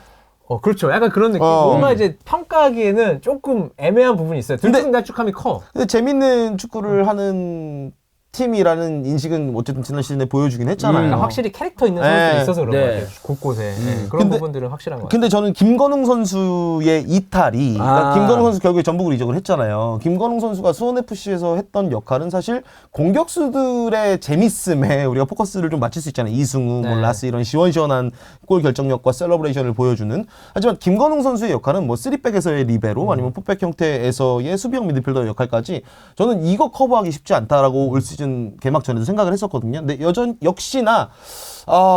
그렇죠. 약간 그런 느낌. 뭔가 이제 평가하기에는 조금 애매한 부분이 있어요. 들쭉날쭉함이 커. 근데 재밌는 축구를 하는 팀이라는 인식은 어쨌든 지난 시즌에 보여주긴 했잖아요. 그러니까 확실히 캐릭터 있는 선수들이 네. 있어서 그런 네. 것 같아요. 곳곳에. 그런 부분들은 확실한 것 같아요. 근데 저는 김건웅 선수의 이탈이 그러니까 김건웅 선수 결국에 전북으로 이적을 했잖아요. 김건웅 선수가 수원FC에서 했던 역할은 사실 공격수들의 재밌음에 우리가 포커스를 좀 맞출 수 있잖아요. 이승우, 네. 뭐 라스 이런 시원시원한 골 결정력과 셀러브레이션을 보여주는. 하지만 김건웅 선수의 역할은 뭐 3백에서의 리베로 아니면 4백 형태에서의 수비형 미드필더 역할까지 저는 이거 커버하기 쉽지 않다라고 올 시즌 개막 전에도 생각을 했었거든요. 근데 역시나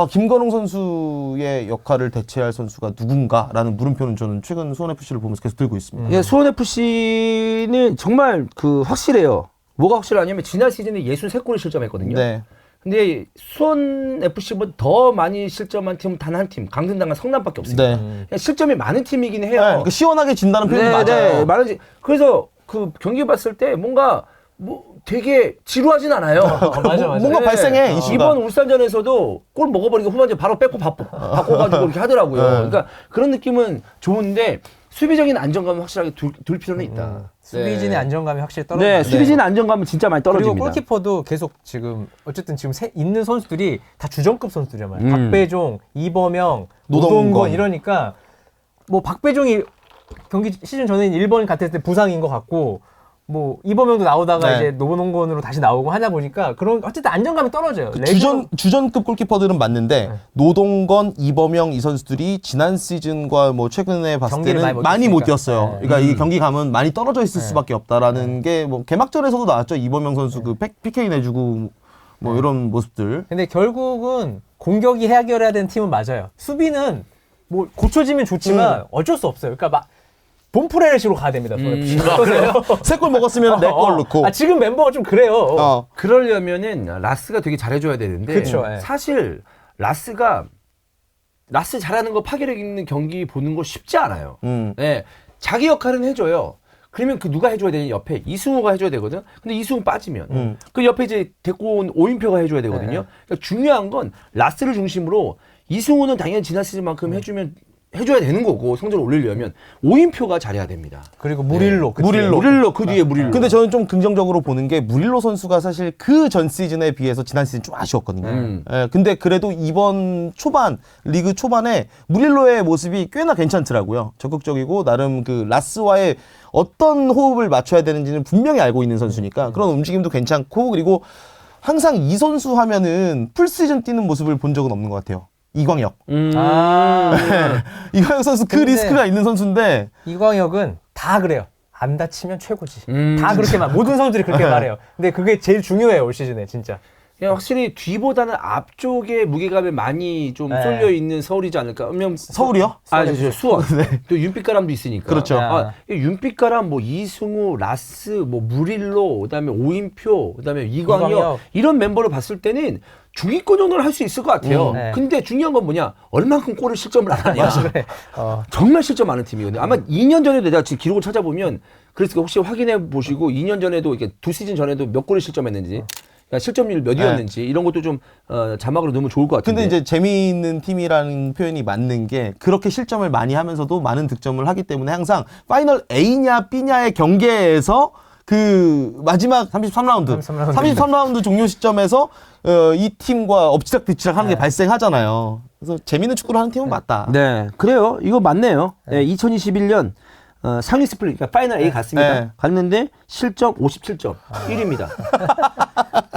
김건웅 선수의 역할을 대체할 선수가 누군가라는 물음표는 저는 최근 수원FC를 보면서 계속 들고 있습니다. 예, 수원 FC는 정말 그 확실해요. 뭐가 확실하냐면 지난 시즌에 63골을 실점했거든요. 네. 근데 수원 FC보다 더 많이 실점한 팀은 단 한 팀, 강등당한 성남밖에 없습니다. 네. 그냥 실점이 많은 팀이긴 해요. 그러니까 시원하게 진다는 표현이 맞아요. 많은지. 그래서 그 경기 봤을 때 뭔가 뭐 되게 지루하진 않아요. 맞아. 뭔가 발생해, 이슈가. 이번 울산전에서도 골 먹어버리고 후반전 바로 빼고 바꿔가지고 이렇게 하더라고요. 그러니까 그런 느낌은 좋은데 수비적인 안정감은 확실하게 둘 필요는 있다. 수비진의 안정감이 확실히 떨어지죠. 네, 수비진 안정감은 진짜 많이 떨어집니다. 그리고 골키퍼도 계속 지금 어쨌든 지금 있는 선수들이 다 주전급 선수들이란 말이에요. 박배종, 이범영, 노동건 이러니까 뭐 박배종이 경기 시즌 전에는 1번 같았을 때 부상인 것 같고 뭐 이범영도 나오다가 이제 노동건으로 다시 나오고 하다 보니까 그런 어쨌든 안정감이 떨어져요. 주전급 골키퍼들은 맞는데 노동건, 이범영 이 선수들이 지난 시즌과 뭐 최근에 봤을 때는 많이 못 뛰었어요. 그러니까 이 경기감은 많이 떨어져 있을 수밖에 없다라는 게 뭐 개막전에서도 나왔죠. 이범영 선수 그 PK 내주고 뭐 이런 모습들. 근데 결국은 공격이 해결해야 되는 팀은 맞아요. 수비는 뭐 고쳐지면 좋지만 어쩔 수 없어요. 그러니까 막 본프레시로 가야 됩니다. 그래요? 3골 먹었으면 4골 넣고. 지금 멤버가 좀 그래요. 그러려면은 라스가 되게 잘해줘야 되는데 그쵸, 사실 라스 잘하는 거 파괴력 있는 경기 보는 거 쉽지 않아요. 네, 자기 역할은 해줘요. 그러면 그 누가 해줘야 되냐 옆에 이승우가 해줘야 되거든. 근데 이승우 빠지면 그 옆에 이제 데리고 온 오인표가 해줘야 되거든요. 그러니까 중요한 건 라스를 중심으로 이승우는 당연히 지난 시즌만큼 해줘야 되는 거고 성적을 올리려면 오인표가 잘해야 됩니다. 그리고 무릴로 그 뒤에 무릴로. 근데 저는 좀 긍정적으로 보는 게 무릴로 선수가 사실 그 전 시즌에 비해서 지난 시즌 좀 아쉬웠거든요. 근데 그래도 이번 리그 초반에 무릴로의 모습이 꽤나 괜찮더라고요. 적극적이고 나름 그 라스와의 어떤 호흡을 맞춰야 되는지는 분명히 알고 있는 선수니까 그런 움직임도 괜찮고 그리고 항상 이 선수 하면은 풀시즌 뛰는 모습을 본 적은 없는 것 같아요. 이광혁. 이광혁 선수 그 리스크가 있는 선수인데 이광혁은 다 그래요. 안 다치면 최고지. 다 그렇게 모든 선수들이 그렇게 말해요. 근데 그게 제일 중요해요 올 시즌에 진짜. 그냥 확실히 뒤보다는 앞쪽에 무게감이 많이 좀 쏠려 있는 서울이지 않을까? 서울이요? 수원. 또 윤빛가람도 있으니까. 그렇죠. 윤빛가람, 뭐 이승우, 라스, 뭐 무릴로, 그다음에 오인표, 그다음에 이광혁 이런 멤버를 봤을 때는 중위권 정도는 할 수 있을 것 같아요. 근데 중요한 건 뭐냐? 얼만큼 골을 실점을 안 하냐. 정말 실점 많은 팀이거든요. 아마 2년 전에도 내가 지금 기록을 찾아보면 그래서 혹시 확인해 보시고 2년 전에도 이렇게 2시즌 전에도 몇 골을 실점했는지. 그러니까 실점률 몇이었는지 이런 것도 좀 자막으로 넣으면 좋을 것 같은데. 근데 이제 재미있는 팀이라는 표현이 맞는 게 그렇게 실점을 많이 하면서도 많은 득점을 하기 때문에 항상 파이널 A냐 B냐의 경계에서 그 마지막 33라운드 종료 시점에서 이 팀과 엎치락뒤치락 하는 게 발생하잖아요. 그래서 재미있는 축구를 하는 팀은 맞다. 네, 그래요. 이거 맞네요. 2021년 상위 스플릿, 그러니까 파이널 A 갔습니다. 갔는데 실점 57점, 1위입니다.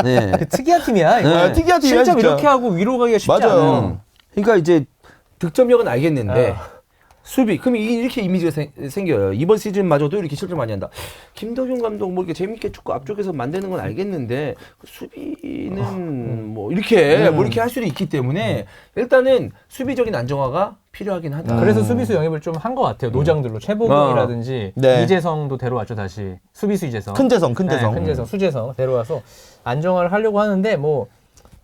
네. 특이한 팀이야. 특이한 팀이야. 실점 이렇게 하고 위로 가기가 쉽지 않아요. 그러니까 이제 득점력은 알겠는데 수비. 그럼 이렇게 이미지가 생겨요. 이번 시즌마저도 이렇게 실점 많이 한다. 김덕용 감독 뭐 이렇게 재밌게 축구 앞쪽에서 만드는 건 알겠는데 수비는 뭐 이렇게 뭐 이렇게 할 수도 있기 때문에 일단은 수비적인 안정화가 필요하긴 하다. 그래서 수비수 영입을 좀 한 것 같아요. 노장들로 최보경이라든지 네. 이재성도 데려왔죠 다시. 수비수 이재성. 큰 재성. 큰재성, 수재성 데려와서 안정화를 하려고 하는데 뭐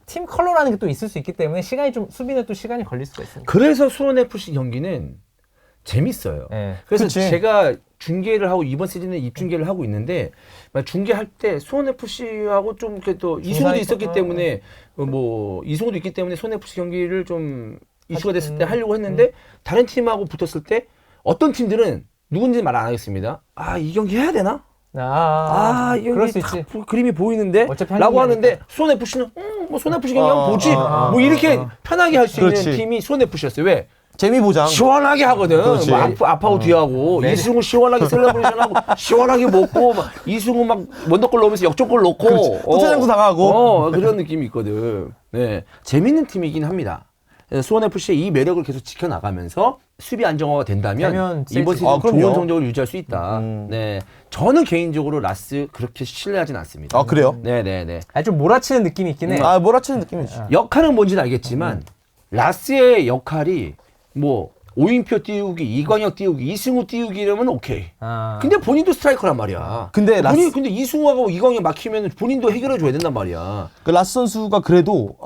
팀 컬러라는 게 또 있을 수 있기 때문에 시간이 좀 수비는 또 시간이 걸릴 수가 있습니다. 그래서 수원 FC 경기는 재밌어요. 네. 그래서 그치. 제가 중계를 하고 이번 시즌에 입중계를 하고 있는데 중계할 때 수원 FC하고 좀 또 이승우도 있었기 때문에 뭐 이승우도 있기 때문에 수원 FC 경기를 좀 이슈가 됐을 때 하려고 했는데 다른 팀하고 붙었을 때 어떤 팀들은 누군지 말 안 하겠습니다. 아, 이 경기 해야 되나? 이 그럴 경기 수 딱 있지. 그림이 보이는데 어차피 한 라고 하는데 경기니까. 수원 FC는 뭐 수원 FC 경기 한번 보지. 뭐 이렇게 편하게 할 수 있는 그렇지. 팀이 수원 FC였어요. 왜? 재미 보장. 시원하게 하거든. 그렇지. 뭐 아파하고 뒤하고 이승우 시원하게 셀레브레이션하고 시원하게 먹고 막 이승우 막 원더골 넣으면서 역전골 넣고 또 퇴장도 당하고. 그런 느낌이 있거든. 네, 재밌는 팀이긴 합니다. 수원 FC의 이 매력을 계속 지켜나가면서 수비 안정화가 된다면 되면 이번 세지. 시즌 좋은 그럼요. 성적을 유지할 수 있다. 네, 저는 개인적으로 라스 그렇게 신뢰하진 않습니다. 아, 그래요? 네네네. 좀 몰아치는 느낌이 있긴 해. 몰아치는 느낌이지. 역할은 뭔지는 알겠지만 라스의 역할이 뭐 오인표 띄우기, 이광혁 띄우기, 이승우 띄우기 이러면 오케이. 근데 본인도 스트라이커란 말이야. 근데 근데 이승우하고 이광혁 막히면 본인도 해결해 줘야 된단 말이야. 그 라스 선수가 그래도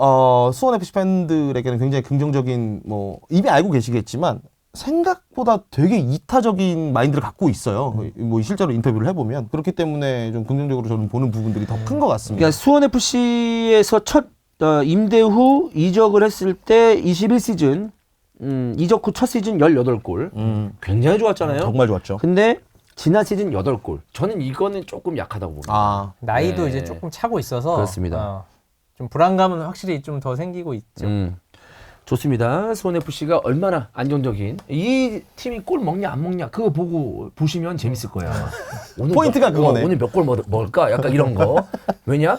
수원 FC 팬들에게는 굉장히 긍정적인 뭐 이미 알고 계시겠지만 생각보다 되게 이타적인 마인드를 갖고 있어요. 뭐 실제로 인터뷰를 해보면 그렇기 때문에 좀 긍정적으로 저는 보는 부분들이 더 큰 것 같습니다. 그러니까 수원 FC에서 첫 임대 후 이적을 했을 때 21시즌 이적 후 첫 시즌 18골. 굉장히 좋았잖아요. 정말 좋았죠. 근데 지난 시즌 8골. 저는 이거는 조금 약하다고 봅니다. 나이도 네. 이제 조금 차고 있어서 그렇습니다. 좀 불안감은 확실히 좀 더 생기고 있죠. 좋습니다. 수원 FC가 얼마나 안정적인 이 팀이 골 먹냐 안 먹냐 그거 보시면 재밌을 거야. 오늘 포인트가 그거네. 오늘 몇 골 먹을까? 약간 이런 거. 왜냐?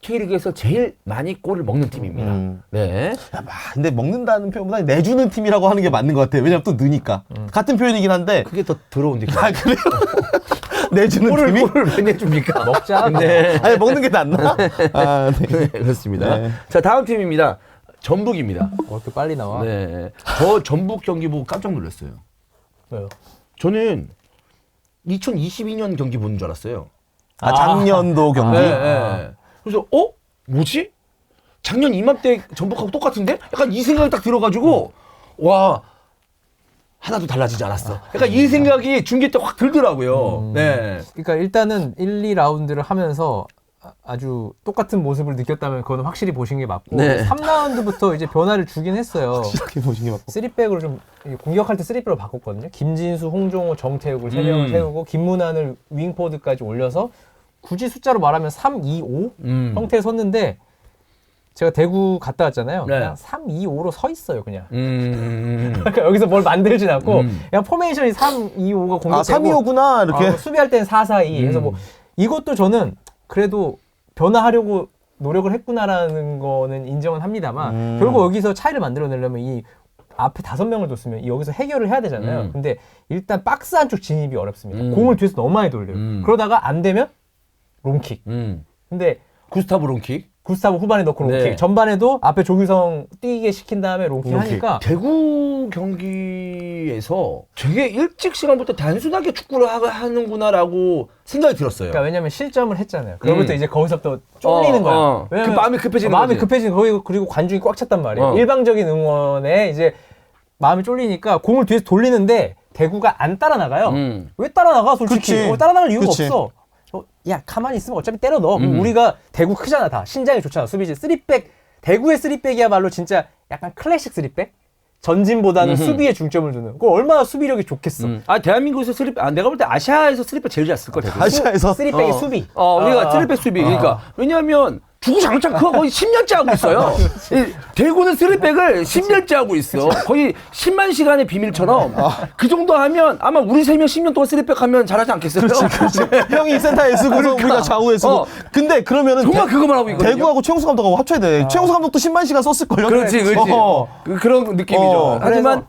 K리그에서 제일 많이 골을 먹는 팀입니다. 네. 근데 먹는다는 표현보다 내주는 팀이라고 하는 게 맞는 것 같아요. 왜냐면 또 느니까. 같은 표현이긴 한데. 그게 더 더러운 느낌. 아, 그래요? 내주는 팀이? 골을 왜 내줍니까? 먹자. 네. 아니, 먹는 게 낫나? 아, 네. 네, 그렇습니다. 네. 자, 다음 팀입니다. 전북입니다. 이렇게 빨리 나와? 네. 저 전북 경기 보고 깜짝 놀랐어요. 왜요? 저는 2022년 경기 보는 줄 알았어요. 작년도 경기? 네, 네. 그래서 뭐지? 작년 이맘때 전북하고 똑같은데? 약간 이 생각이 딱 들어가지고 와 하나도 달라지지 않았어. 약간 이 생각이 중계 때 확 들더라고요. 네. 그러니까 일단은 1, 2라운드를 하면서 아주 똑같은 모습을 느꼈다면 그거는 확실히 보신 게 맞고 네. 3라운드부터 이제 변화를 주긴 했어요. 이렇게 보신 게 맞고. 3백으로 좀 공격할 때 3백으로 바꿨거든요. 김진수, 홍종호, 정태욱을 3명을 세우고 김문환을 윙포드까지 올려서 굳이 숫자로 말하면 3-2-5 형태에 섰는데 제가 대구 갔다 왔잖아요. 네. 그냥 3-2-5로 서 있어요, 그냥. 그러니까 여기서 뭘 만들진 않고 그냥 포메이션이 3-2-5가 공격되고 3-2-5구나 이렇게. 수비할 때는 4-4-2. 그래서 뭐 이것도 저는 그래도 변화하려고 노력을 했구나라는 거는 인정은 합니다만 결국 여기서 차이를 만들어내려면 이 앞에 5명을 뒀으면 여기서 해결을 해야 되잖아요. 근데 일단 박스 안쪽 진입이 어렵습니다. 공을 뒤에서 너무 많이 돌려요. 그러다가 안 되면 롱킥. 근데 구스타브 롱킥. 구스타브 후반에 넣고 롱킥. 네. 전반에도 앞에 조규성 뛰게 시킨 다음에 롱킥 하니까 대구 경기에서 되게 일찍 시간부터 단순하게 축구를 하는구나라고 생각이 들었어요. 그러니까 왜냐면 실점을 했잖아요. 그러부터 이제 거기서부터 쫄리는 거야. 그 마음이 급해지는 마음이 거지. 급해지는 거기 그리고 관중이 꽉 찼단 말이에요. 어. 일방적인 응원에 이제 마음이 쫄리니까 공을 뒤에서 돌리는데 대구가 안 따라 나가요. 왜 따라 나가 솔직히? 그치. 따라 나갈 이유가 그치. 없어. 야 가만히 있으면 어차피 때려 넣어. 우리가 대구 크잖아 다. 신장이 좋잖아. 수비진 3백 대구의 3백이야말로 진짜 약간 클래식 3백? 전진보다는 수비에 중점을 두는. 그거 얼마나 수비력이 좋겠어. 대한민국에서 내가 볼 때 아시아에서 스리백 제일 잘 쓸 거야. 아시아에서 3백의 수비. 우리가 스리백 수비. 그러니까 왜냐하면 주구장창 그거 거의 10년째 하고 있어요. 이 대구는 3백을 10년째 하고 있어. 거의 10만 시간의 비밀처럼 그 정도 하면 아마 우리 3명 10년 동안 3백 하면 잘하지 않겠어요? 형이 센터에 쓰고 그러니까. 우리가 좌우에 쓰고. 근데 그러면은 정말 그것만 하고 있거든요. 대구하고 최용수 감독하고 합쳐야 돼. 최용수 감독도 10만 시간 썼을걸요. 그렇지. 그런 느낌이죠. 하지만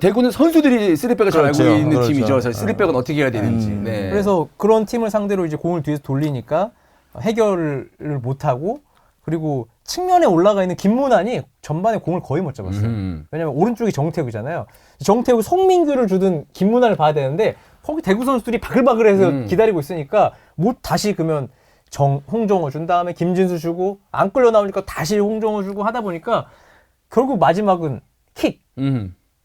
대구는 선수들이 3백을 잘 알고 그렇죠. 있는 그렇죠. 팀이죠. 3백은 어떻게 해야 되는지. 네. 그래서 그런 팀을 상대로 이제 공을 뒤에서 돌리니까 해결을 못하고 그리고 측면에 올라가 있는 김문환이 전반에 공을 거의 못 잡았어요. 왜냐면 오른쪽이 정태욱이잖아요. 정태욱이 송민규를 주든 김문환을 봐야 되는데 거기 대구 선수들이 바글바글해서 기다리고 있으니까 못 다시 그러면 홍정호 준 다음에 김진수 주고 안 끌려 나오니까 다시 홍정호 주고 하다 보니까 결국 마지막은 킥.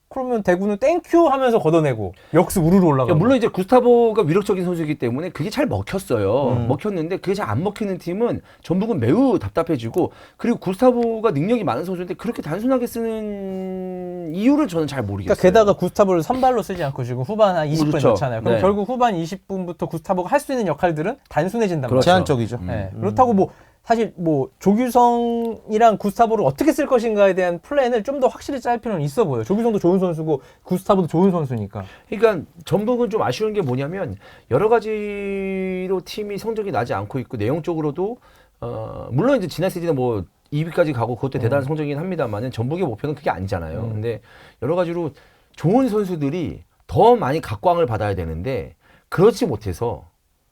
그러면 대구는 땡큐 하면서 걷어내고 역습 우르르 올라가고. 물론 이제 구스타보가 위력적인 선수이기 때문에 그게 잘 먹혔어요. 먹혔는데 그게 잘 안 먹히는 팀은 전북은 매우 답답해지고 그리고 구스타보가 능력이 많은 선수인데 그렇게 단순하게 쓰는 이유를 저는 잘 모르겠어요. 그러니까 게다가 구스타보를 선발로 쓰지 않고 지금 후반 한 20분 그렇죠. 넣잖아요. 그럼 네. 결국 후반 20분부터 구스타보가 할 수 있는 역할들은 단순해진단 그렇죠. 말이에요. 제한적이죠. 네. 그렇다고 뭐 사실 뭐 조규성이랑 구스타보를 어떻게 쓸 것인가에 대한 플랜을 좀 더 확실히 짤 필요는 있어 보여요. 조규성도 좋은 선수고 구스타보도 좋은 선수니까. 그러니까 전북은 좀 아쉬운 게 뭐냐면 여러 가지로 팀이 성적이 나지 않고 있고 내용적으로도 물론 이제 지난 시즌에 뭐 2위까지 가고 그것도 대단한 성적이긴 합니다만은 전북의 목표는 그게 아니잖아요. 근데 여러 가지로 좋은 선수들이 더 많이 각광을 받아야 되는데 그렇지 못해서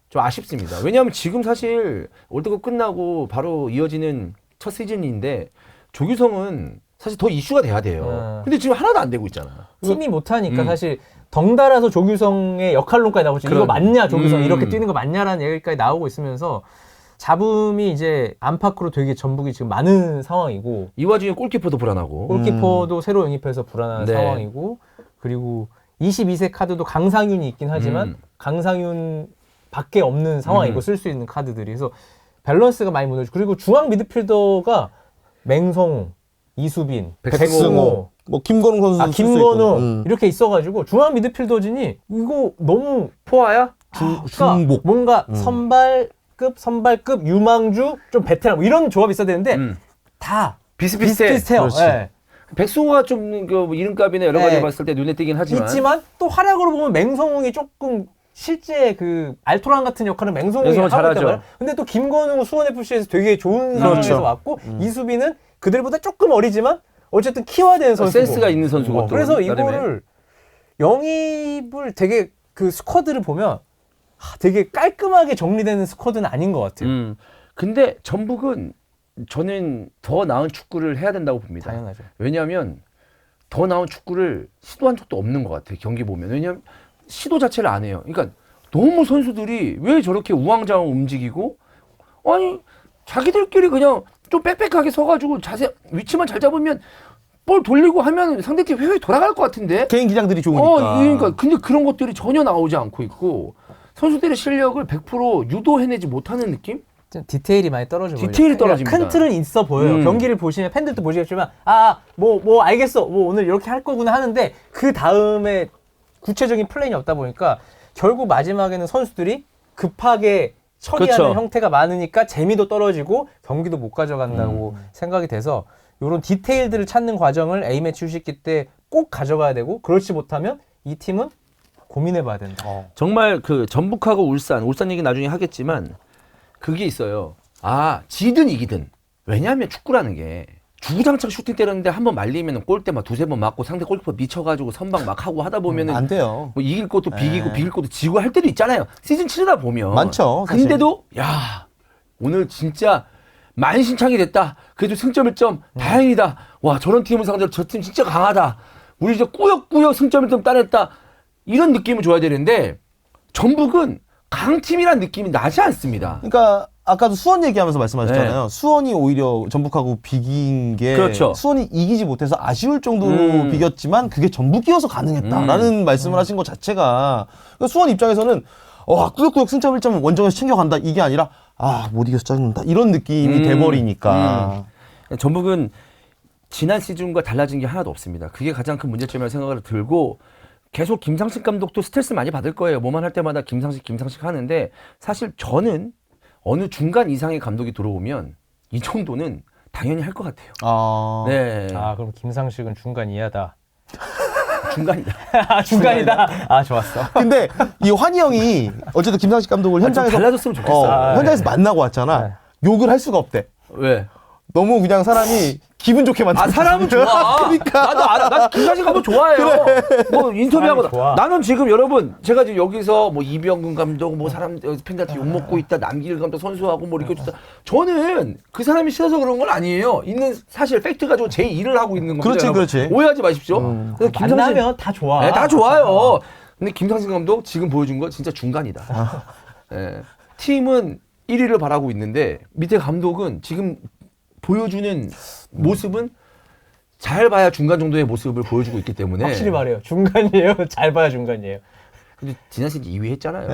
좀 아쉽습니다. 왜냐하면 지금 사실 월드컵 끝나고 바로 이어지는 첫 시즌인데 조규성은 사실 더 이슈가 돼야 돼요. 근데 지금 하나도 안 되고 있잖아. 팀이 못하니까 사실 덩달아서 조규성의 역할론까지 나오고 있죠. 이거 맞냐 조규성 이렇게 뛰는 거 맞냐라는 얘기까지 나오고 있으면서 잡음이 이제 안팎으로 되게 전북이 지금 많은 상황이고 이 와중에 골키퍼도 불안하고 골키퍼도 새로 영입해서 불안한 네. 상황이고 그리고 22세 카드도 강상윤이 있긴 하지만 강상윤 밖에 없는 상황이고 쓸 수 있는 카드들이 그래서 밸런스가 많이 무너지고 그리고 중앙 미드필더가 맹성우, 이수빈, 백승호, 뭐 김건웅 선수 쓸수 김건우 있고. 이렇게 있어가지고 중앙 미드필더진이 이거 너무 포화야? 중복. 뭔가 선발급 유망주 좀 베테랑 뭐 이런 조합이 있어야 되는데 다 비슷비슷해요. 그렇지. 예. 백승호가 좀 그 이름값이나 여러 가지 봤을 때 눈에 띄긴 하지만 있지만 또 활약으로 보면 맹성웅이 조금 실제 그 알토란 같은 역할은 맹성웅이 하고 있단 잘하죠. 말이에요. 근데 또 김건우 수원FC에서 되게 좋은 상황에서 왔고 이수빈은 그들보다 조금 어리지만 어쨌든 키워야 선수고 센스가 있는 선수고 또 그래서 나름의. 이거를 영입을 되게 그 스쿼드를 보면 되게 깔끔하게 정리되는 스쿼드는 아닌 것 같아요. 근데 전북은 저는 더 나은 축구를 해야 된다고 봅니다. 당연하죠. 왜냐하면 더 나은 축구를 시도한 적도 없는 것 같아요. 경기 보면. 왜냐하면 시도 자체를 안 해요. 그러니까 너무 선수들이 왜 저렇게 우왕좌왕 움직이고 아니 자기들끼리 그냥 좀 빽빽하게 서가지고 자세 위치만 잘 잡으면 볼 돌리고 하면 상대팀 회회 돌아갈 것 같은데 개인 기량들이 좋으니까. 그러니까 근데 그런 것들이 전혀 나오지 않고 있고 선수들의 실력을 100% 유도해내지 못하는 느낌? 디테일이 많이 떨어져 보여요. 디테일이 떨어집니다. 큰 틀은 있어 보여요. 경기를 보시면 팬들도 보시겠지만 뭐 알겠어. 뭐 오늘 이렇게 할 거구나 하는데 그 다음에 구체적인 플랜이 없다 보니까 결국 마지막에는 선수들이 급하게 처리하는 그렇죠. 형태가 많으니까 재미도 떨어지고 경기도 못 가져간다고 생각이 돼서 이런 디테일들을 찾는 과정을 A매치 휴식기 때 꼭 가져가야 되고 그렇지 못하면 이 팀은 고민해봐야 된다. 정말 그 전북하고 울산 얘기 나중에 하겠지만 그게 있어요. 지든 이기든. 왜냐하면 축구라는 게 주구장창 슈팅 때렸는데 한 번 말리면 골대 막 두세 번 맞고 상대 골키퍼 미쳐가지고 선방 막 하고 하다 보면은 안 돼요. 뭐 이길 것도 비길 것도 지고 할 때도 있잖아요. 시즌 치르다 보면. 많죠, 사실. 근데도 야 오늘 진짜 만신창이 됐다. 그래도 승점 1점 다행이다. 와 저런 팀을 상대로 저 팀 진짜 강하다. 우리 이제 꾸역꾸역 승점 1점 따냈다. 이런 느낌을 줘야 되는데 전북은 강팀이란 느낌이 나지 않습니다. 그러니까 아까도 수원 얘기하면서 말씀하셨잖아요. 수원이 오히려 전북하고 비긴 게 그렇죠. 수원이 이기지 못해서 아쉬울 정도로 비겼지만 그게 전북이어서 가능했다라는 말씀을 하신 것 자체가 그러니까 수원 입장에서는 꾸역꾸역 승점 1점 원정에서 챙겨간다 이게 아니라 못 이겨서 짜증난다 이런 느낌이 돼버리니까 전북은 지난 시즌과 달라진 게 하나도 없습니다. 그게 가장 큰 문제점이라고 생각을 들고 계속 김상식 감독도 스트레스 많이 받을 거예요. 뭐만 할 때마다 김상식 하는데 사실 저는 어느 중간 이상의 감독이 들어오면 이 정도는 당연히 할 것 같아요. 네. 아 그럼 김상식은 중간 이하다. 중간이다. 중간이다. 아 좋았어. 근데 이 환희 형이 어쨌든 김상식 감독을 좀 현장에서 달라졌으면 좋겠어. 현장에서 만나고 왔잖아. 욕을 할 수가 없대. 왜? 너무 그냥 사람이 기분 좋게 만들어. 사람은 좋아. 그러니까. 나도 알아. 나 김상식 감독 좋아해요. 뭐 인터뷰하고 사람이 좋아. 나는 지금 여러분 제가 지금 여기서 뭐 이병근 감독 뭐 사람 팬들한테 욕 먹고 있다 남길 감독 선수하고 뭐 이렇게 좋다. 저는 그 사람이 싫어서 그런 건 아니에요. 있는 사실 팩트 가지고 제 일을 하고 있는 겁니다. 그렇지, 여러분. 그렇지. 오해하지 마십시오. 그래서 김상식 만나면 다 좋아. 네, 다 좋아요. 근데 김상식 감독 지금 보여준 거 진짜 중간이다. 예. 팀은 1위를 바라고 있는데 밑에 감독은 지금 보여주는 모습은 잘 봐야 중간 정도의 모습을 보여주고 있기 때문에 확실히 말해요. 중간이에요. 잘 봐야 중간이에요. 근데 지난 시즌 2위 했잖아요.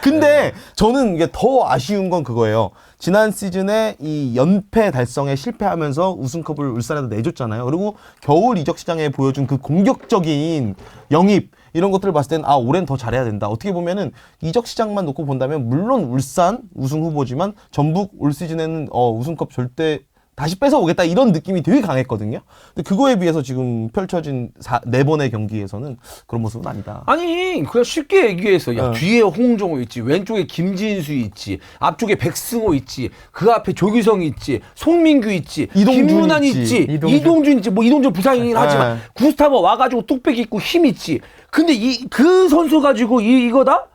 근데 저는 이게 더 아쉬운 건 그거예요. 지난 시즌에 이 연패 달성에 실패하면서 우승컵을 울산에도 내줬잖아요. 그리고 겨울 이적 시장에 보여준 그 공격적인 영입 이런 것들을 봤을 때는 올해는 더 잘해야 된다. 어떻게 보면은 이적 시장만 놓고 본다면 물론 울산 우승 후보지만 전북 올 시즌에는 우승컵 절대 다시 뺏어오겠다 이런 느낌이 되게 강했거든요. 근데 그거에 비해서 지금 펼쳐진 4번의 경기에서는 그런 모습은 아니다. 아니 그냥 쉽게 얘기해서 야 뒤에 홍정호 있지, 왼쪽에 김진수 있지, 앞쪽에 백승호 있지, 그 앞에 조규성 있지, 송민규 있지, 이동준 김문환 있지. 있지, 이동준 있지. 뭐 이동준 부상이긴 하지만 구스타버 와가지고 뚝배기 있고 힘 있지. 근데 그 선수 가지고 이거다?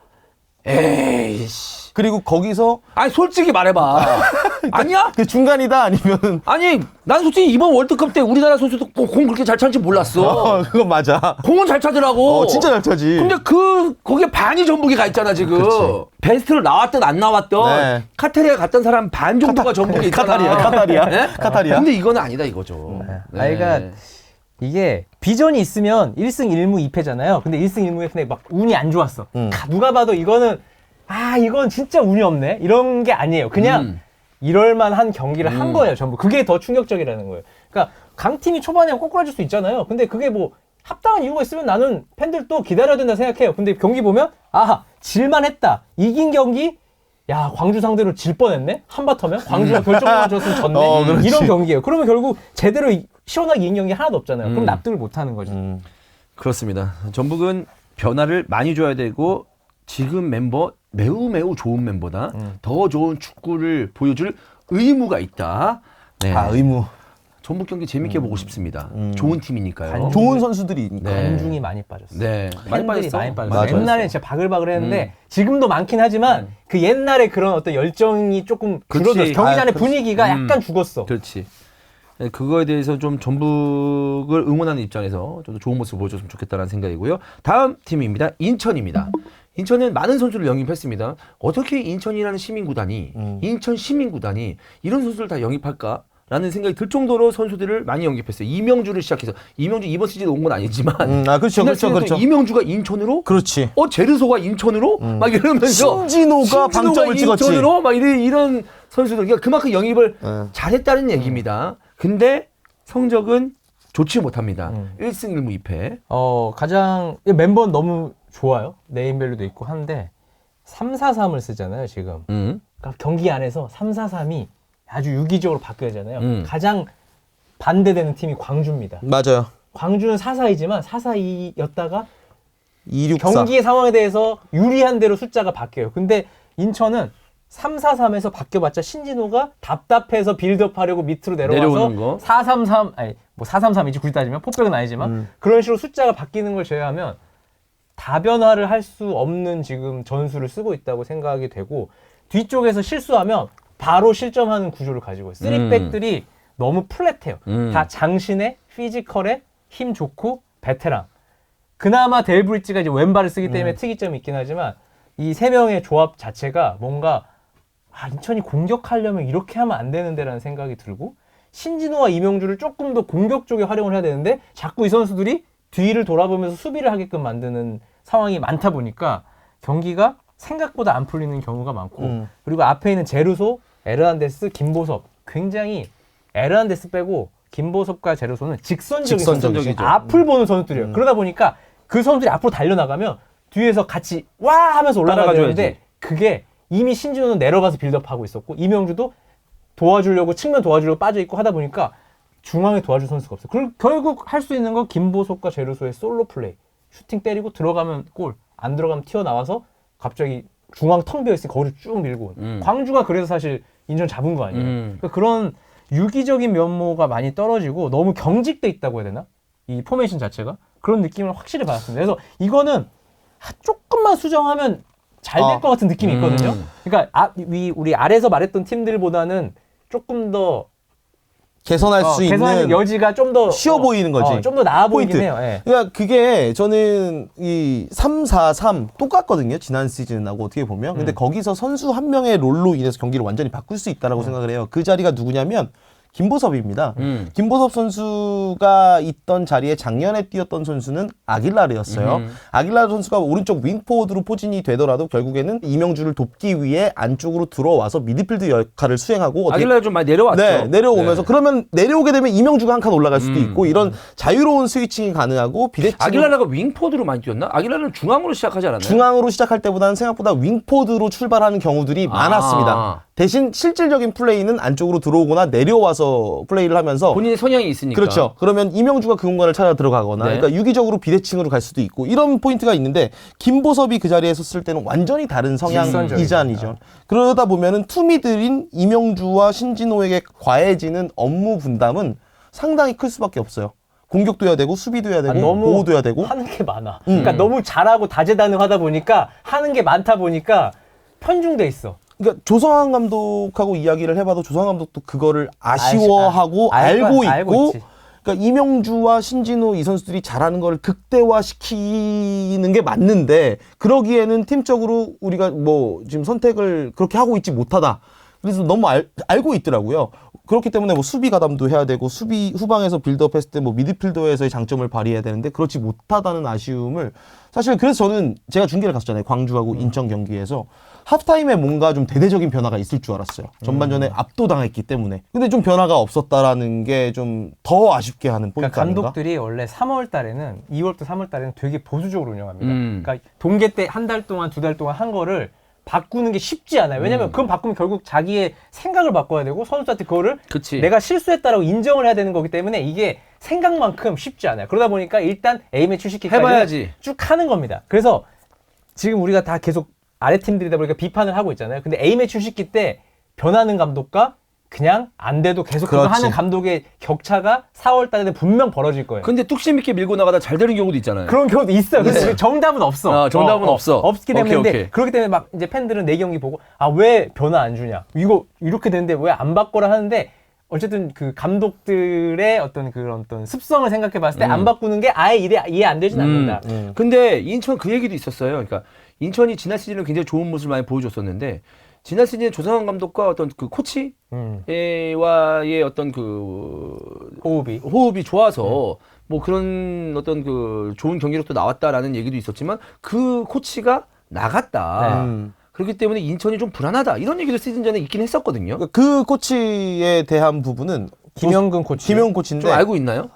에이씨. 그리고 거기서 아니 솔직히 말해봐. 아니야? 그 중간이다 아니면 아니 난 솔직히 이번 월드컵 때 우리나라 선수도 공 그렇게 잘 차는지 몰랐어. 그건 맞아. 공은 잘 차더라고. 진짜 잘 차지. 근데 거기에 반이 전북이 가 있잖아 지금. 그치. 베스트로 나왔든 안 나왔던 네. 카타리아 갔던 사람 반 정도가 전북에 있잖아. 카타리아. 네? 카타리아. 근데 이거는 아니다 이거죠. 네. 그러니까 이게 비전이 있으면 1승 1무 2패잖아요. 근데 1승 1무에 근데 막 운이 안 좋았어. 누가 봐도 이건 진짜 운이 없네. 이런 게 아니에요. 그냥 이럴만한 경기를 한 거예요, 전부. 그게 더 충격적이라는 거예요. 그러니까 강팀이 초반에 꼬꾸라질 수 있잖아요. 근데 그게 뭐 합당한 이유가 있으면 나는 팬들도 기다려야 된다 생각해요. 근데 경기 보면 질만 했다. 이긴 경기 야 광주 상대로 질 뻔했네. 한바터면 광주가 결정만 줬으면 졌네. 이런 경기예요. 그러면 결국 제대로 시원하게 이긴 경기 하나도 없잖아요. 그럼 납득을 못 하는 거죠. 그렇습니다. 전북은 변화를 많이 줘야 되고 지금 멤버 매우 좋은 멤버다. 더 좋은 축구를 보여줄 의무가 있다. 네. 의무. 전북 경기 재밌게 보고 싶습니다. 좋은 팀이니까요. 좋은 선수들이니까. 네. 관중이 많이 빠졌어요. 네, 많이 빠졌어. 맞아요. 옛날엔 진짜 바글바글 했는데 지금도 많긴 하지만 그 옛날에 그런 어떤 열정이 조금 줄어들었어. 경기장의 분위기가 약간 죽었어. 그렇지. 네, 그거에 대해서 좀 전북을 응원하는 입장에서 좀 더 좋은 모습을 보여줬으면 좋겠다는 생각이고요. 다음 팀입니다. 인천입니다. 인천은 많은 선수를 영입했습니다. 어떻게 인천이라는 시민구단이 인천 시민구단이 이런 선수를 다 영입할까? 라는 생각이 들 정도로 선수들을 많이 영입했어요. 이명주를 시작해서 이명주 이번 시즌에 온 건 아니지만 그렇죠. 이명주가 인천으로 그렇지. 제르소가 인천으로 막 이러면서 신진호가 방점을 찍었지. 인천으로 막 이런 선수들 그러니까 그만큼 영입을 잘했다는 얘기입니다. 근데 성적은 좋지 못합니다. 1승 1무 2패. 가장 멤버는 너무 좋아요. 네임밸류도 있고 한데 3-4-3을 쓰잖아요, 지금. 그러니까 경기 안에서 3-4-3이 아주 유기적으로 바뀌어야 하잖아요. 가장 반대되는 팀이 광주입니다. 맞아요. 광주는 4-4-2지만 4-4-2였다가 2-6-4. 경기의 상황에 대해서 유리한 대로 숫자가 바뀌어요. 근데 인천은 3-4-3에서 바뀌어봤자 신진호가 답답해서 빌드업하려고 밑으로 내려오는 거. 내려와서 4-3-3 아니 뭐 4-3-3이지 굳이 따지면 포백은 아니지만 그런 식으로 숫자가 바뀌는 걸 제외하면 다변화를 할 수 없는 지금 전술을 쓰고 있다고 생각이 되고 뒤쪽에서 실수하면 바로 실점하는 구조를 가지고 있어요. 3백들이 너무 플랫해요. 다 장신에 피지컬에 힘 좋고 베테랑. 그나마 델브리지가 이제 왼발을 쓰기 때문에 특이점이 있긴 하지만 이 세 명의 조합 자체가 뭔가 인천이 공격하려면 이렇게 하면 안 되는데라는 생각이 들고 신진호와 이명주를 조금 더 공격 쪽에 활용을 해야 되는데 자꾸 이 선수들이 뒤를 돌아보면서 수비를 하게끔 만드는 상황이 많다 보니까 경기가 생각보다 안 풀리는 경우가 많고 그리고 앞에 있는 제르소, 에르난데스, 김보섭 굉장히 에르난데스 빼고 김보섭과 제르소는 직선적인 직선적이죠. 앞을 보는 선수들이에요. 그러다 보니까 그 선수들이 앞으로 달려나가면 뒤에서 같이 와 하면서 올라가야 되는데 그게 이미 신진호는 내려가서 빌드업하고 있었고 이명주도 도와주려고 측면 도와주려고 빠져 있고 하다 보니까 중앙에 도와줄 선수가 없어요. 그리고 결국 할 수 있는 건 김보석과 제루소의 솔로 플레이. 슈팅 때리고 들어가면 골, 안 들어가면 튀어나와서 갑자기 중앙 텅 비어있으니 거기를 쭉 밀고 광주가 그래서 사실 인천 잡은 거 아니에요. 그러니까 그런 유기적인 면모가 많이 떨어지고 너무 경직돼 있다고 해야 되나? 이 포메이션 자체가 그런 느낌을 확실히 받았습니다. 그래서 이거는 조금만 수정하면 잘 될 것 같은 느낌이 있거든요. 그러니까 우리 아래서 말했던 팀들보다는 조금 더 개선할 수 있는 여지가 좀 더 쉬워 보이는 거지. 좀 더 나아 포인트. 보이긴 해요. 예. 그러니까 그게 저는 이 3-4-3 똑같거든요. 지난 시즌하고 어떻게 보면. 근데 거기서 선수 한 명의 롤로 인해서 경기를 완전히 바꿀 수 있다라고 생각을 해요. 그 자리가 누구냐면 김보섭입니다. 김보섭 선수가 있던 자리에 작년에 뛰었던 선수는 아길라르였어요. 아길라르 선수가 오른쪽 윙포워드로 포진이 되더라도 결국에는 이명주를 돕기 위해 안쪽으로 들어와서 미드필드 역할을 수행하고 아길라르 좀 많이 내려왔죠. 네, 내려오면서 그러면 내려오게 되면 이명주가 한 칸 올라갈 수도 있고 이런 자유로운 스위칭이 가능하고 비대칭 아길라르가 윙포드로 많이 뛰었나? 아길라르는 중앙으로 시작하지 않았나요? 중앙으로 시작할 때보다는 생각보다 윙포드로 출발하는 경우들이 많았습니다. 대신 실질적인 플레이는 안쪽으로 들어오거나 내려와서 플레이를 하면서 본인의 성향이 있으니까. 그렇죠. 그러면 이명주가 그 공간을 찾아 들어가거나 네. 그러니까 유기적으로 비대칭으로 갈 수도 있고 이런 포인트가 있는데 김보섭이 그 자리에 섰을 때는 완전히 다른 성향이잖아요. 그러다 보면은 투미들인 이명주와 신진호에게 과해지는 업무 분담은 상당히 클 수밖에 없어요. 공격도 해야 되고 수비도 해야 되고 너무 보호도 해야 되고 하는 게 많아. 그러니까 너무 잘하고 다재다능하다 보니까 하는 게 많다 보니까 편중돼 있어. 그러니까 조성환 감독하고 이야기를 해봐도 조성환 감독도 그거를 아쉬워하고 알고 있고 그러니까 이명주와 신진호 이 선수들이 잘하는 걸 극대화시키는 게 맞는데 그러기에는 팀적으로 우리가 뭐 지금 선택을 그렇게 하고 있지 못하다. 그래서 너무 알고 있더라고요. 그렇기 때문에 뭐 수비 가담도 해야 되고 수비 후방에서 빌드업 했을 때 뭐 미드필더에서의 장점을 발휘해야 되는데 그렇지 못하다는 아쉬움을 사실 그래서 저는 제가 중계를 갔었잖아요. 광주하고 인천 경기에서 하프타임에 뭔가 좀 대대적인 변화가 있을 줄 알았어요. 전반전에 압도당했기 때문에. 근데 좀 변화가 없었다라는 게 좀 더 아쉽게 하는 포인트 그러니까 아닌가? 감독들이 원래 3월 달에는 2월부터 3월 달에는 되게 보수적으로 운영합니다. 그러니까 동계 때 한 달 동안 두 달 동안 한 거를 바꾸는 게 쉽지 않아요. 왜냐면 그건 바꾸면 결국 자기의 생각을 바꿔야 되고 선수한테 그거를 그치. 내가 실수했다라고 인정을 해야 되는 거기 때문에 이게 생각만큼 쉽지 않아요. 그러다 보니까 일단 A매치 출시키까지 해봐야지. 쭉 하는 겁니다. 그래서 지금 우리가 다 계속 아래 팀들이다 보니까 비판을 하고 있잖아요. 근데 A매치 출시키 때 변하는 감독과 그냥 안 돼도 계속 그거 그렇지. 하는 감독의 격차가 4월 달에는 분명 벌어질 거예요. 근데 뚝심 있게 밀고 나가다 잘 되는 경우도 있잖아요. 그런 경우도 있어요. 그래서 정답은 없어. 정답은 없어. 없기 때문에. 오케이. 근데 그렇기 때문에 막 이제 팬들은 내 경기 보고 아, 왜 변화 안 주냐. 이거 이렇게 되는데 왜 안 바꿔라 하는데 어쨌든 그 감독들의 어떤 그런 어떤 습성을 생각해 봤을 때 안 바꾸는 게 아예 이해 안 되진 않는다. 근데 인천 그 얘기도 있었어요. 그러니까 인천이 지난 시즌은 굉장히 좋은 모습을 많이 보여줬었는데 지난 시즌에 조성환 감독과 어떤 그 코치와의 어떤 그 호흡이 좋아서 뭐 그런 어떤 그 좋은 경기력도 나왔다라는 얘기도 있었지만 그 코치가 나갔다. 그렇기 때문에 인천이 좀 불안하다. 이런 얘기도 시즌 전에 있긴 했었거든요. 그 코치에 대한 부분은 김영근 코치. 김영근 코치인데 좀 알고 있나요?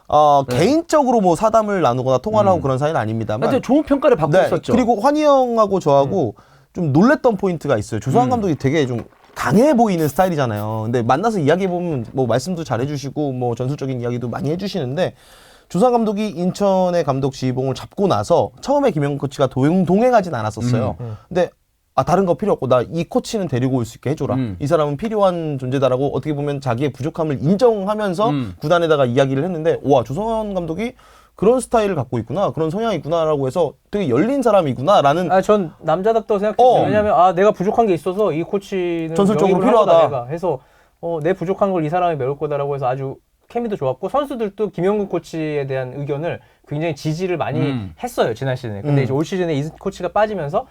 개인적으로 뭐 사담을 나누거나 통화를 하고 그런 사이는 아닙니다만 하여튼 좋은 평가를 받고 있었죠. 그리고 환희 형하고 저하고 좀 놀랬던 포인트가 있어요. 조성환 감독이 되게 좀 강해 보이는 스타일이잖아요. 근데 만나서 이야기해보면 뭐 말씀도 잘해주시고 뭐 전술적인 이야기도 많이 해주시는데 조성환 감독이 인천의 감독 지휘봉을 잡고 나서 처음에 김영근 코치가 동행하진 않았었어요. 근데 다른 거 필요 없고 나 이 코치는 데리고 올 수 있게 해줘라. 이 사람은 필요한 존재다라고 어떻게 보면 자기의 부족함을 인정하면서 구단에다가 이야기를 했는데 와 조성환 감독이 그런 스타일을 갖고 있구나, 그런 성향이 있구나라고 해서 되게 열린 사람이구나라는. 전 남자답다고 생각했어요. 왜냐면 내가 부족한 게 있어서 이 코치는 전술적으로 필요하다. 내가 해서 내 부족한 걸 이 사람이 메울 거다라고 해서 아주 케미도 좋았고 선수들도 김영근 코치에 대한 의견을 굉장히 지지를 많이 했어요 지난 시즌에. 근데 이제 올 시즌에 이 코치가 빠지면서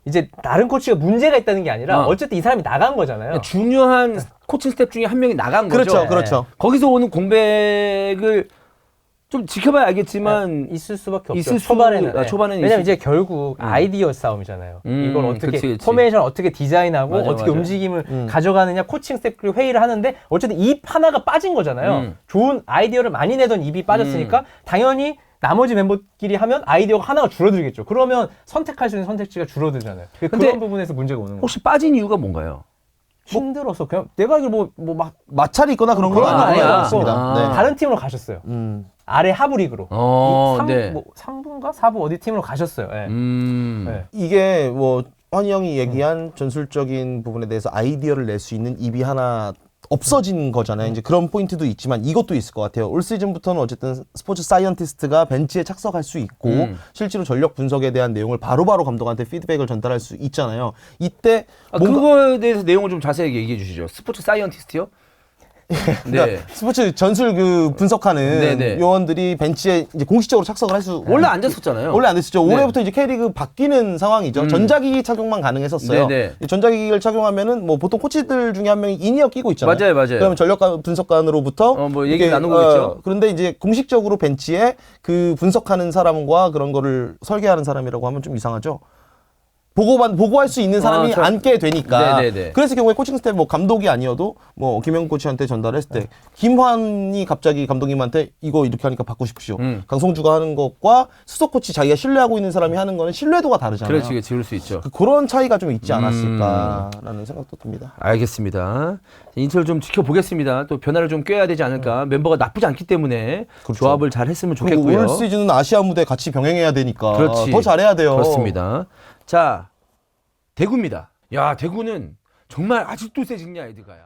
이제 다른 코치가 문제가 있다는 게 아니라 어쨌든 이 사람이 나간 거잖아요. 중요한 코칭 스텝 중에 한 명이 나간 거죠. 그렇죠. 거기서 오는 공백을 좀 지켜봐야 알겠지만 있을 수밖에 없죠. 초반에는. 왜냐면 이제 결국 아이디어 싸움이잖아요. 이걸 어떻게 그치. 포메이션 어떻게 디자인하고 맞아. 움직임을 가져가느냐 코칭 스태프끼리 회의를 하는데 어쨌든 입 하나가 빠진 거잖아요. 좋은 아이디어를 많이 내던 입이 빠졌으니까 당연히 나머지 멤버끼리 하면 아이디어가 하나가 줄어들겠죠. 그러면 선택할 수 있는 선택지가 줄어들잖아요. 그런 부분에서 문제가 오는 거예요. 혹시 빠진 이유가 뭔가요? 힘들어서 그냥 내가 이거 뭐막 마찰이 있거나 그런 건 그런 건 아닌 것 아니야. 같습니다. 아. 네. 다른 팀으로 가셨어요. 아래 하부 리그로. 네. 뭐 3부인가 4부 어디 팀으로 가셨어요. 네. 네. 이게 뭐 환희 형이 얘기한 전술적인 부분에 대해서 아이디어를 낼 수 있는 입이 하나 없어진 거잖아요. 이제 그런 포인트도 있지만 이것도 있을 것 같아요. 올 시즌부터는 어쨌든 스포츠 사이언티스트가 벤치에 착석할 수 있고 실제로 전력 분석에 대한 내용을 바로바로 감독한테 피드백을 전달할 수 있잖아요. 이때 그거에 대해서 내용을 좀 자세하게 얘기해 주시죠. 스포츠 사이언티스트요? 네. 스포츠 전술 그 분석하는 네네. 요원들이 벤치에 이제 공식적으로 착석을 할 수 원래 안 됐었잖아요. 원래 안 됐었죠. 네. 올해부터 이제 K리그 바뀌는 상황이죠. 전자기기 착용만 가능했었어요. 네네. 이 전자기기를 착용하면은 뭐 보통 코치들 중에 한 명이 인이어 끼고 있잖아요. 맞아요. 그러면 전력 분석관으로부터 뭐 얘기 나누고겠죠. 그런데 이제 공식적으로 벤치에 그 분석하는 사람과 그런 거를 설계하는 사람이라고 하면 좀 이상하죠. 보고할 수 있는 사람이 앉게 되니까. 네네네. 그래서 경우에 코칭 스텝 뭐 감독이 아니어도 뭐 김영 코치한테 전달했을 때 김환이 갑자기 감독님한테 이거 이렇게 하니까 바꾸고 싶으시오. 강성주가 하는 것과 수석 코치 자기가 신뢰하고 있는 사람이 하는 거는 신뢰도가 다르잖아요. 그렇지, 그럴 수 있죠. 그런 차이가 좀 있지 않았을까라는 생각도 듭니다. 알겠습니다. 인터를 좀 지켜보겠습니다. 또 변화를 좀 꾀해야 되지 않을까. 멤버가 나쁘지 않기 때문에 조합을 잘 했으면 좋겠고요. 올 시즌은 아시아 무대 같이 병행해야 되니까 그렇지. 더 잘해야 돼요. 그렇습니다. 자, 대구입니다. 야, 대구는 정말 아직도 세징야 에드가야.